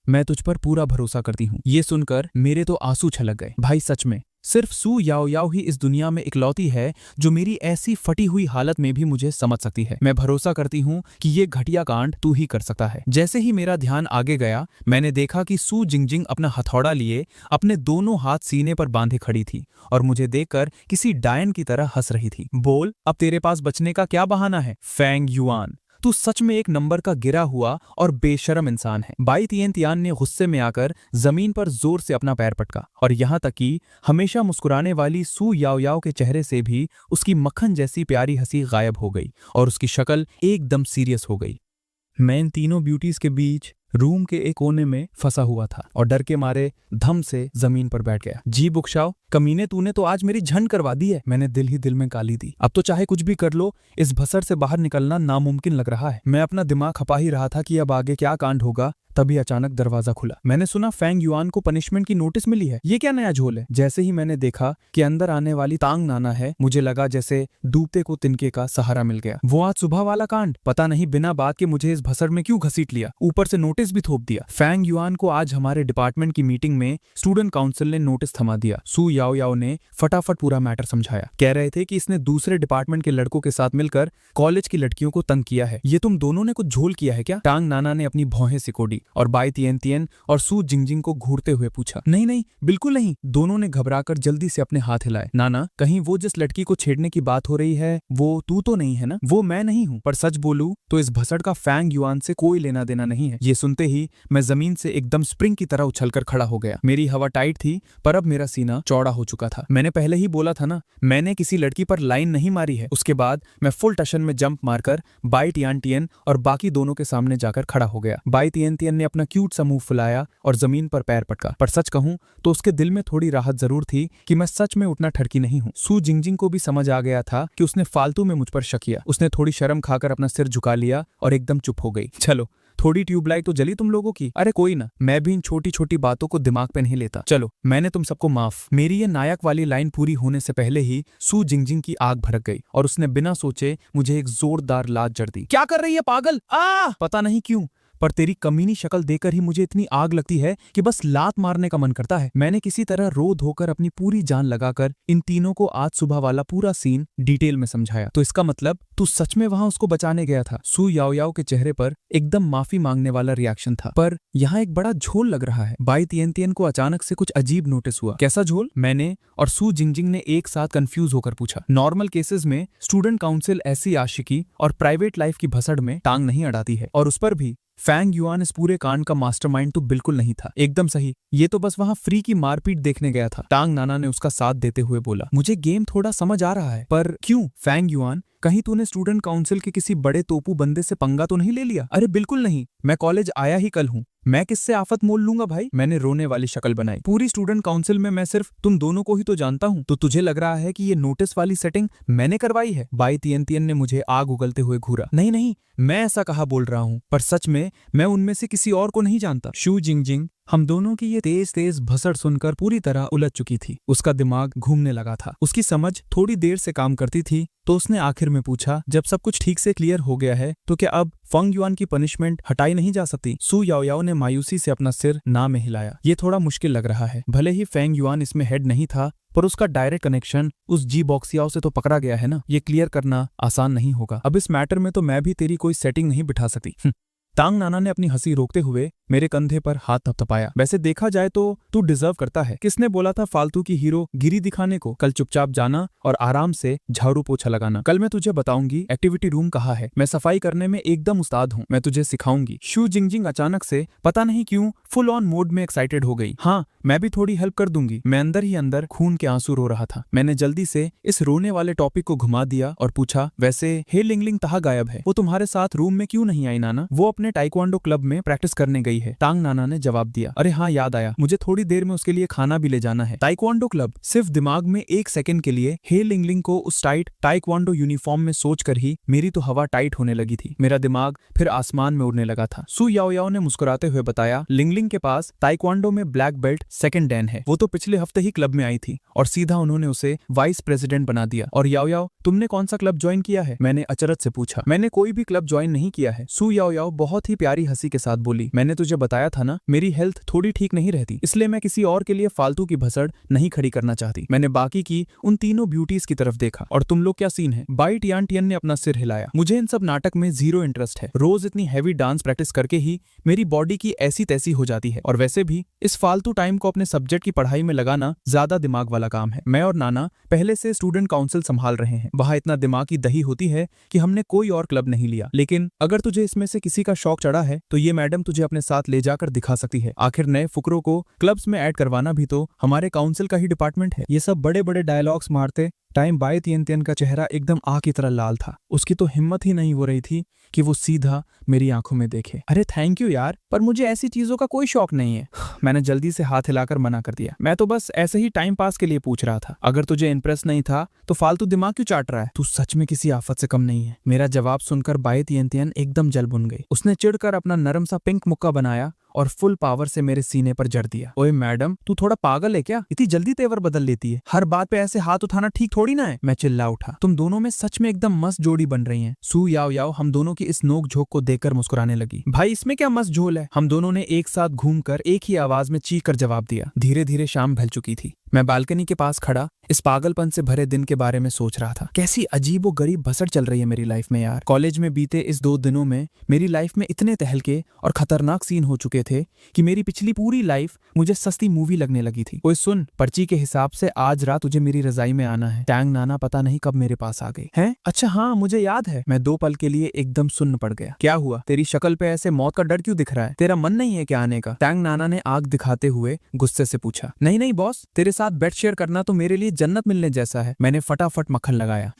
मैं तुझ पर पूरा भरोसा करती हूँ। ये सुनकर मेरे तो आंसू छलक गए। भाई सच में सिर्फ सू याओ याओ ही इस दुनिया में इकलौती है जो मेरी ऐसी फटी हुई हालत में भी मुझे समझ सकती है। मैं भरोसा करती हूँ कि ये घटिया कांड तू ही कर सकता है। जैसे ही मेरा ध्यान आगे गया, मैंने देखा कि सू जिंगजिंग अपना हथौड़ा लिए अपने दोनों हाथ सीने पर बांधे खड़ी थी और मुझे देखकर किसी डायन की तरह हंस रही थी। बोल, अब तेरे पास बचने का क्या बहाना है? फेंग युआन, तू सच में एक नंबर का गिरा हुआ और बेशरम इंसान है। बाय तियन तियान ने गुस्से में आकर जमीन पर जोर से अपना पैर पटका और यहाँ तक कि हमेशा मुस्कुराने वाली सू याओ याओ के चेहरे से भी उसकी मक्खन जैसी प्यारी हंसी गायब हो गई और उसकी शक्ल एकदम सीरियस हो गई। मैं इन तीनों ब्यूटीज के बीच रूम के एक कोने में फंसा हुआ था और डर के मारे धम से जमीन पर बैठ गया। जी बुकशाओ, कमीने तूने तो आज मेरी झंड करवा दी है। मैंने दिल ही दिल में गाली दी। अब तो चाहे कुछ भी कर लो, इस भसर से बाहर निकलना नामुमकिन लग रहा है। मैं अपना दिमाग खपा ही रहा था कि अब आगे क्या कांड होगा, तभी अचानक दरवाजा खुला। मैंने सुना फेंग युआन को पनिशमेंट की नोटिस मिली है। ये क्या नया झोल है? जैसे ही मैंने देखा कि अंदर आने वाली तांग नाना है, मुझे लगा जैसे डूबते को तिनके का सहारा मिल गया। वो आज सुबह वाला कांड, पता नहीं बिना बात के मुझे इस भसर में क्यों घसीट लिया, ऊपर से नोटिस भी थोप दिया। फेंग युआन को आज हमारे डिपार्टमेंट की मीटिंग में स्टूडेंट काउंसिल ने नोटिस थमा दिया। सू याओ याओ ने फटाफट पूरा मैटर समझाया। कह रहे थे कि इसने दूसरे डिपार्टमेंट के लड़कों के साथ मिलकर कॉलेज की लड़कियों को तंग किया है। ये तुम दोनों ने कुछ झोल किया है क्या? टांग नाना ने अपनी भौहें सिकोड़ी और बाई तियन तियन और सू जिंगजिंग को घूरते हुए पूछा। नहीं नहीं, बिल्कुल नहीं। दोनों ने घबराकर जल्दी से अपने हाथ हिलाए। नाना, कहीं वो जिस लड़की को छेड़ने की बात हो रही है वो तू तो नहीं है ना? वो मैं नहीं हूँ, पर सच बोलूं तो इस भसड़ का फैंग युआन से कोई लेना देना नहीं है। ये सुनते ही मैं जमीन से एकदम स्प्रिंग की तरह उछलकर खड़ा हो गया। मेरी हवा टाइट थी, पर अब मेरा सीना चौड़ा हो चुका था। मैंने पहले ही बोला था ना, मैंने किसी लड़की पर लाइन नहीं मारी है। उसके बाद मैं फुल टशन में जंप मारकर बाई टियान टियन और बाकी दोनों के सामने जाकर खड़ा हो गया। बाई तियन तियन ने अपना क्यूट सा मुंह फुलाया और जमीन पर पैर पटका। पर सच कहूं तो उसके दिल में थोड़ी राहत जरूर थी कि मैं सच में उतना ठड़की नहीं हूं। सू जिंगजिंग को भी समझ आ गया था कि उसने फालतू में मुझ पर शक किया। उसने थोड़ी शर्म खाकर अपना सिर झुका लिया और एकदम चुप हो गई। चलो, थोड़ी ट्यूबलाइट तो जली तुम लोगों की। अरे कोई ना, मैं भी इन छोटी छोटी बातों को दिमाग पे नहीं लेता। चलो, मैंने तुम सबको माफ। मेरी ये नायक वाली लाइन पूरी होने से पहले ही सू जिंगजिंग की आग भड़क गई और उसने बिना सोचे मुझे एक जोरदार लात जड़ दी। क्या कर रही है पागल? पता नहीं क्यों, पर तेरी कमीनी शक्ल देखकर ही मुझे इतनी आग लगती है कि बस लात मारने का मन करता है। मैंने किसी तरह रो धोकर अपनी पूरी जान लगाकर इन तीनों को आज सुबह वाला पूरा सीन डिटेल में समझाया। तो इसका मतलब तू सच में वहां उसको बचाने गया था? सू याओ याओ के चेहरे पर एकदम माफी मांगने वाला रिएक्शन था, पर यहाँ एक बड़ा झोल लग रहा है। बाई तियन तियन को अचानक से कुछ अजीब नोटिस हुआ। कैसा झोल? मैंने और सू जिंगजिंग ने एक साथ कंफ्यूज होकर पूछा। नॉर्मल केसेस में स्टूडेंट काउंसिल ऐसी आशिकी और प्राइवेट लाइफ की भसड़ में टांग नहीं अड़ाती है, और उस पर भी फैंग युआन इस पूरे कांड का मास्टरमाइंड तो बिल्कुल नहीं था। एकदम सही, ये तो बस वहां फ्री की मारपीट देखने गया था। टांग नाना ने उसका साथ देते हुए बोला। मुझे गेम थोड़ा समझ आ रहा है, पर क्यों फैंग युआन? कहीं तूने स्टूडेंट काउंसिल के किसी बड़े तोपू बंदे से पंगा तो नहीं ले लिया? अरे बिल्कुल नहीं, मैं कॉलेज आया ही कल हूँ। मैं किससे आफत मोल लूंगा भाई? मैंने रोने वाली शक्ल बनाई। पूरी स्टूडेंट काउंसिल में मैं सिर्फ तुम दोनों को ही तो जानता हूँ, तो तुझे लग रहा है कि ये नोटिस वाली सेटिंग मैंने करवाई है? बाई तियन तियन ने मुझे आग उगलते हुए घूरा। नहीं नहीं, मैं ऐसा कहा बोल रहा हूँ, पर सच में मैं उनमें से किसी और को नहीं जानता। शू जिंगजिंग हम दोनों की ये तेज तेज भसड़ सुनकर पूरी तरह उलझ चुकी थी। उसका दिमाग घूमने लगा था। उसकी समझ थोड़ी देर से काम करती थी, तो उसने आखिर में पूछा, जब सब कुछ ठीक से क्लियर हो गया है तो क्या अब फंग युआन की पनिशमेंट हटाई नहीं जा सकती? सू याओ याओ ने मायूसी से अपना सिर ना में हिलाया। ये थोड़ा मुश्किल लग रहा है। भले ही फैंग युआन इसमें हेड नहीं था, पर उसका डायरेक्ट कनेक्शन उस जी बॉक्सियाओ से तो पकड़ा गया है ना। ये क्लियर करना आसान नहीं होगा। अब इस मैटर में तो मैं भी तेरी कोई सेटिंग नहीं बिठा सकती। टांग नाना ने अपनी हंसी रोकते हुए मेरे कंधे पर हाथ थपथपाया। वैसे देखा जाए तो तू डिजर्व करता है। किसने बोला था फालतू की हीरो गिरी दिखाने को? कल चुपचाप जाना और आराम से झाड़ू पोछा लगाना। कल मैं तुझे बताऊंगी एक्टिविटी रूम कहाँ है। मैं सफाई करने में एकदम उस्ताद हूँ, मैं तुझे सिखाऊंगी। शू जिंगजिंग अचानक से पता नहीं क्यों फुल ऑन मोड में एक्साइटेड हो गई। हाँ, मैं भी थोड़ी हेल्प कर दूंगी। मैं अंदर ही अंदर खून के आंसू रो रहा था। मैंने जल्दी से इस रोने वाले टॉपिक को घुमा दिया और पूछा, वैसे हे लिंगलिंग कहाँ गायब है? वो तुम्हारे साथ रूम में क्यों नहीं आई नाना? वो अपने टाइक्वांडो क्लब में प्रैक्टिस करने गई है। टांग नाना ने जवाब दिया। अरे हाँ, याद आया, मुझे थोड़ी देर में उसके लिए खाना भी ले जाना है। Taekwondo club? सिर्फ दिमाग में एक सेकंड के लिए हे लिंगलिंग को उस टाइट टाइक्वांडो यूनिफॉर्म में सोचकर ही मेरी तो हवा टाइट होने लगी थी। मेरा दिमाग फिर आसमान में उड़ने लगा था। सू याओ याओ ने मुस्कुराते हुए बताया, लिंगलिंग के पास टाइक्वांडो में ब्लैक बेल्ट सेकंड डैन है। वो तो पिछले हफ्ते ही क्लब में आई थी और सीधा उन्होंने उसे वाइस प्रेसिडेंट बना दिया। और याओ याओ, तुमने कौन सा क्लब ज्वाइन किया है? मैंने अचरज से पूछा। मैंने कोई भी क्लब ज्वाइन नहीं किया है। सू याओ याओ बहुत ही प्यारी हंसी के साथ बोली, मैंने तुझे बताया था ना, मेरी हेल्थ थोड़ी ठीक नहीं रहती, इसलिए मैं किसी और के लिए फालतू की भसड़ नहीं खड़ी करना चाहती। मैंने बाकी की उन तीनों ब्यूटीज की तरफ देखा। और तुम लोग क्या सीन है? बाई टियान टियन ने अपना सिर हिलाया। मुझे इन सब नाटक में जीरो इंटरेस्ट है। रोज इतनी हैवी डांस प्रैक्टिस करके ही मेरी बॉडी की ऐसी तैसी हो जाती है, और वैसे भी इस फालतू टाइम को अपने सब्जेक्ट की पढ़ाई में लगाना ज्यादा दिमाग वाला काम है। मैं और नाना पहले से स्टूडेंट काउंसिल संभाल रहे हैं। वहां इतना दिमाग की दही होती है कि हमने कोई और क्लब नहीं लिया। लेकिन अगर तुझे इसमें से किसी का शौक चढ़ा है तो ये मैडम तुझे अपने साथ ले जाकर दिखा सकती है। आखिर नए फुकरों को क्लब्स में ऐड करवाना भी तो हमारे काउंसिल का ही डिपार्टमेंट है। ये सब बड़े बड़े डायलॉग्स मारते टाइम बाई तियन तियन का चेहरा एकदम आग की तरह लाल था। उसकी तो हिम्मत ही नहीं हो रही थी कि वो सीधा मेरी आंखों में देखे। अरे थैंक यू यार, पर मुझे ऐसी चीजों का कोई शौक नहीं है। मैंने जल्दी से हाथ हिलाकर मना कर दिया। मैं तो बस ऐसे ही टाइम पास के लिए पूछ रहा था। अगर तुझे इंप्रेस नहीं था तो फालतू दिमाग क्यों चाट रहा है? तू सच में किसी आफत से कम नहीं है। मेरा जवाब सुनकर बाई तियन तियन एकदम जल बुन गई। उसने चिढ़कर अपना नरम सा पिंक मुक्का बनाया और फुल पावर से मेरे सीने पर जड़ दिया। ओए मैडम, तू थोड़ा पागल है क्या? इतनी जल्दी तेवर बदल लेती है। हर बात पे ऐसे हाथ उठाना ठीक थोड़ी ना है। मैं चिल्ला उठा। तुम दोनों में सच में एकदम मस्त जोड़ी बन रही हैं। सू याओ याओ हम दोनों की इस नोक झोंक को देखकर मुस्कुराने लगी। भाई इसमें क्या मस्त झोल है? हम दोनों ने एक साथ घूमकर एक ही आवाज में चीख कर जवाब दिया। धीरे धीरे शाम ढल चुकी थी। मैं बालकनी के पास खड़ा इस पागलपन से भरे दिन के बारे में सोच रहा था। कैसी अजीब व गरीब भसड़ चल रही है मेरी लाइफ में यार। कॉलेज में बीते इस 2 दिनों में मेरी लाइफ में इतने तहलके और खतरनाक सीन हो चुके थे कि मेरी पिछली पूरी लाइफ मुझे सस्ती मूवी लगने लगी थी। ओए सुन, पर्ची के हिसाब से आज रात तुझे मेरी रजाई में आना है। टैंग नाना पता नहीं कब मेरे पास आ गई है। अच्छा हाँ, मुझे याद है। मैं 2 पल के लिए एकदम सुन्न पड़ गया। क्या हुआ? तेरी शक्ल पे ऐसे मौत का डर क्यों दिख रहा है? तेरा मन नहीं है क्या आने का? टैंग नाना ने आग दिखाते हुए गुस्से से पूछा। नहीं नहीं बॉस, तेरे साथ बेड शेयर करना तो मेरे लिए जन्नत मिलने जैसा है। मैंने फटाफट मक्खन लगाया।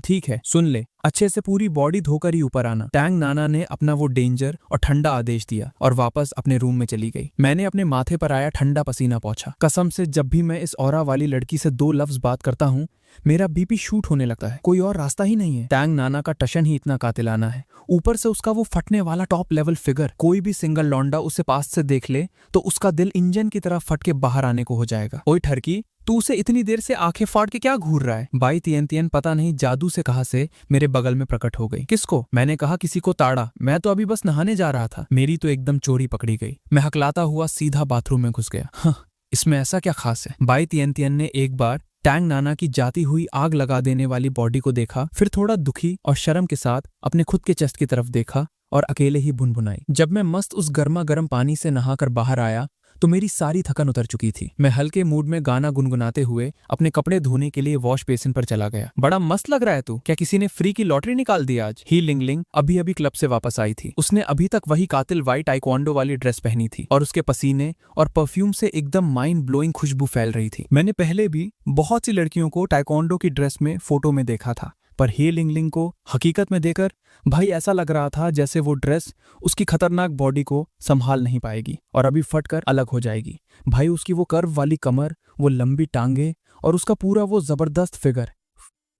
ठीक है, सुन ले, अच्छे से पूरी बॉडी धोकर ही ऊपर आना। टैंग नाना ने अपना वो डेंजर और ठंडा आदेश दिया और वापस अपने रूम में चली गई। मैंने अपने माथे पर आया ठंडा पसीना पोंछा। कसम से जब भी मैं इस औरा वाली लड़की से 2 लफ्ज बात करता हूँ मेरा बीपी शूट होने लगता है। कोई और रास्ता ही नहीं है। टैंग नाना का टशन ही इतना कातिलाना है, ऊपर से उसका वो फटने वाला टॉप लेवल फिगर। कोई भी सिंगल लौंडा उसे पास से देख ले तो उसका दिल इंजन की तरह फट के बाहर आने को हो जाएगा। ओए ठरकी, तू उसे इतनी देर से आंखें फाड़ के क्या घूर रहा है? बाई तियन पता नहीं जादू से कहा से मेरे बगल में प्रकट हो गई। किसको? मैंने कहा किसी को ताड़ा। मैं तो अभी बस नहाने जा रहा था। मेरी तो एकदम चोरी पकड़ी गई। मैं हकलाता हुआ सीधा बाथरूम में घुस गया। हाँ, इसमें ऐसा क्या खास है? बाई तियन ने एक बार टैंग नाना की जाती हुई आग लगा देने वाली बॉडी को देखा, फिर थोड़ा दुखी और शर्म के साथ अपने खुद के चेस्ट की तरफ देखा और अकेले ही भुनभुनाई। जब मैं मस्त उस गर्मा गर्म पानी से नहाकर बाहर आया तो मेरी सारी थकन उतर चुकी थी। मैं हल्के मूड में गाना गुनगुनाते हुए अपने कपड़े धोने के लिए वॉश बेसिन पर चला गया। बड़ा मस्त लग रहा है तू। क्या किसी ने फ्री की लॉटरी निकाल दी आज? ही लिंग लिंग अभी अभी क्लब से वापस आई थी। उसने अभी तक वही कातिल वाइट टाइक्वांडो वाली ड्रेस पहनी थी और उसके पसीने और परफ्यूम से एकदम माइंड ब्लोइंग खुशबू फैल रही थी। मैंने पहले भी बहुत सी लड़कियों को टाइक्वांडो की ड्रेस में फोटो में देखा था, पर हे लिंग लिंग को हकीकत में देखकर भाई ऐसा लग रहा था जैसे वो ड्रेस उसकी खतरनाक बॉडी को संभाल नहीं पाएगी और अभी फटकर अलग हो जाएगी। भाई उसकी वो कर्व वाली कमर, वो लंबी टांगे और उसका पूरा वो जबरदस्त फिगर।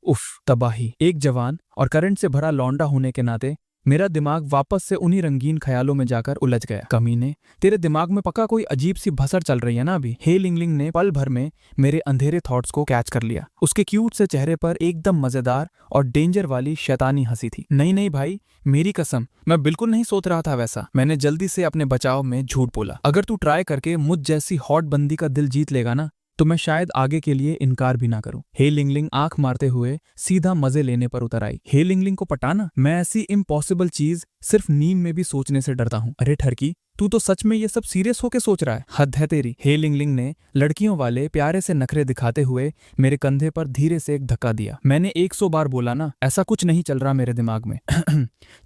उफ, तबाही। एक जवान और करंट से भरा लौंडा होने के नाते मेरा दिमाग वापस से उन्हीं रंगीन ख्यालों में जाकर उलझ गया। कमीने, तेरे दिमाग में पक्का कोई अजीब सी भसड़ चल रही है ना अभी। हे लिंगलिंग ने पल भर में मेरे अंधेरे थॉट्स को कैच कर लिया। उसके क्यूट से चेहरे पर एकदम मजेदार और डेंजर वाली शैतानी हंसी थी। नहीं नहीं भाई, मेरी कसम, मैं बिल्कुल नहीं सोच रहा था वैसा। मैंने जल्दी से अपने बचाव में झूठ बोला। अगर तू ट्राई करके मुझ जैसी हॉट बंदी का दिल जीत लेगा ना तो मैं शायद आगे के लिए इनकार भी ना करूं। हे लिंगलिंग आंख मारते हुए सीधा मजे लेने पर उतर आई। हे लिंगलिंग को पटाना, मैं ऐसी इम्पॉसिबल चीज सिर्फ नींद में भी सोचने से डरता हूं। अरे ठरकी, तू तो सच में ये सब सीरियस होके सोच रहा है? हद है तेरी। हे लिंगलिंग ने लड़कियों वाले प्यारे से नखरे दिखाते हुए मेरे कंधे पर धीरे से एक धक्का दिया। मैंने 100 बार बोला ना, ऐसा कुछ नहीं चल रहा मेरे दिमाग में।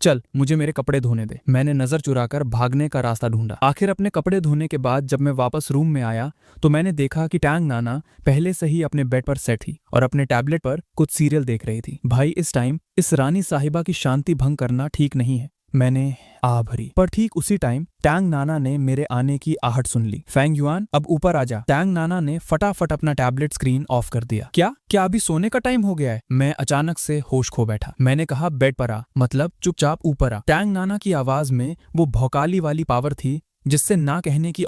चल मुझे मेरे कपड़े धोने दे। मैंने नजर चुराकर भागने का रास्ता ढूंढा। आखिर अपने कपड़े धोने के बाद जब मैं वापस रूम में आया तो मैंने देखा कि टैंग नाना पहले से ही अपने बेड पर सेट थी और अपने टैबलेट पर कुछ सीरियल देख रही थी। भाई इस टाइम इस रानी साहिबा की शांति भंग करना ठीक नहीं है। मैंने आ भरी, पर ठीक उसी टाइम टैंग नाना ने मेरे आने की आहट सुन ली। फैंग युआन, अब ऊपर आ जा। टैंग नाना ने फटाफट अपना टैबलेट स्क्रीन ऑफ कर दिया। क्या अभी सोने का टाइम हो गया है? मैं अचानक से होश खो बैठा। मैंने कहा बेड पर आ, मतलब चुपचाप ऊपर आ। टैंग नाना की आवाज में वो भौकाली वाली पावर थी जिससे ना कहने की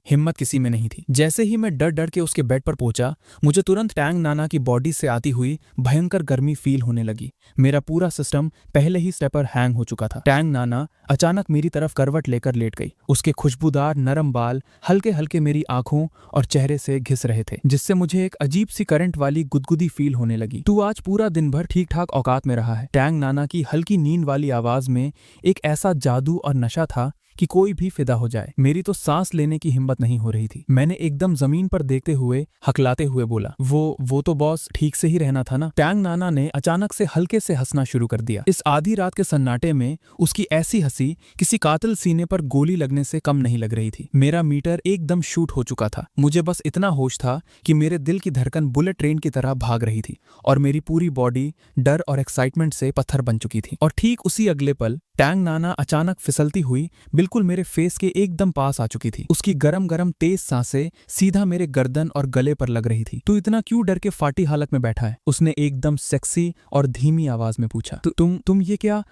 हिम्मत किसी में नहीं थी। जैसे ही मैं डर डर के उसके बेड पर पहुंचा, मुझे तुरंत टैंग नाना की बॉडी से आती हुई भयंकर गर्मी फील होने लगी। मेरा पूरा सिस्टम पहले ही स्टेप पर हैंग हो चुका था। टैंग नाना अचानक मेरी तरफ करवट लेकर लेट गई। उसके खुशबूदार नरम बाल हल्के हल्के मेरी आंखों और चेहरे से घिस रहे थे, जिससे मुझे एक अजीब सी करंट वाली गुदगुदी फील होने लगी। तू आज पूरा दिन भर ठीक ठाक औकात में रहा है। टैंग नाना की हल्की नींद वाली आवाज में एक ऐसा जादू और नशा था कि कोई भी फिदा हो जाए। मेरी तो सांस लेने की हिम्मत नहीं हो रही थी। मैंने एकदम जमीन पर देखते हुए हकलाते हुए बोला, वो तो बॉस ठीक से ही रहना था ना। टैंग नाना ने अचानक से हल्के से हंसना शुरू कर दिया। इस आधी रात के सन्नाटे में उसकी ऐसी हंसी किसी कातिल सीने पर गोली लगने से कम नहीं लग रही थी। मेरा मीटर एकदम शूट हो चुका था। मुझे बस इतना होश था कि मेरे दिल की धड़कन बुलेट ट्रेन की तरह भाग रही थी और मेरी पूरी बॉडी डर और एक्साइटमेंट से पत्थर बन चुकी थी। और ठीक उसी अगले पल टैंग नाना अचानक फिसलती हुई बिल्कुल मेरे फेस के एकदम पास आ चुकी थी। उसकी गरम गरम तेज सांसें सीधा मेरे गर्दन और गले पर लग रही थी। तू इतना क्यों डर के फाटी हालत में बैठा है? उसने एकदम सेक्सी और धीमी आवाज में पूछा। तुम ये क्या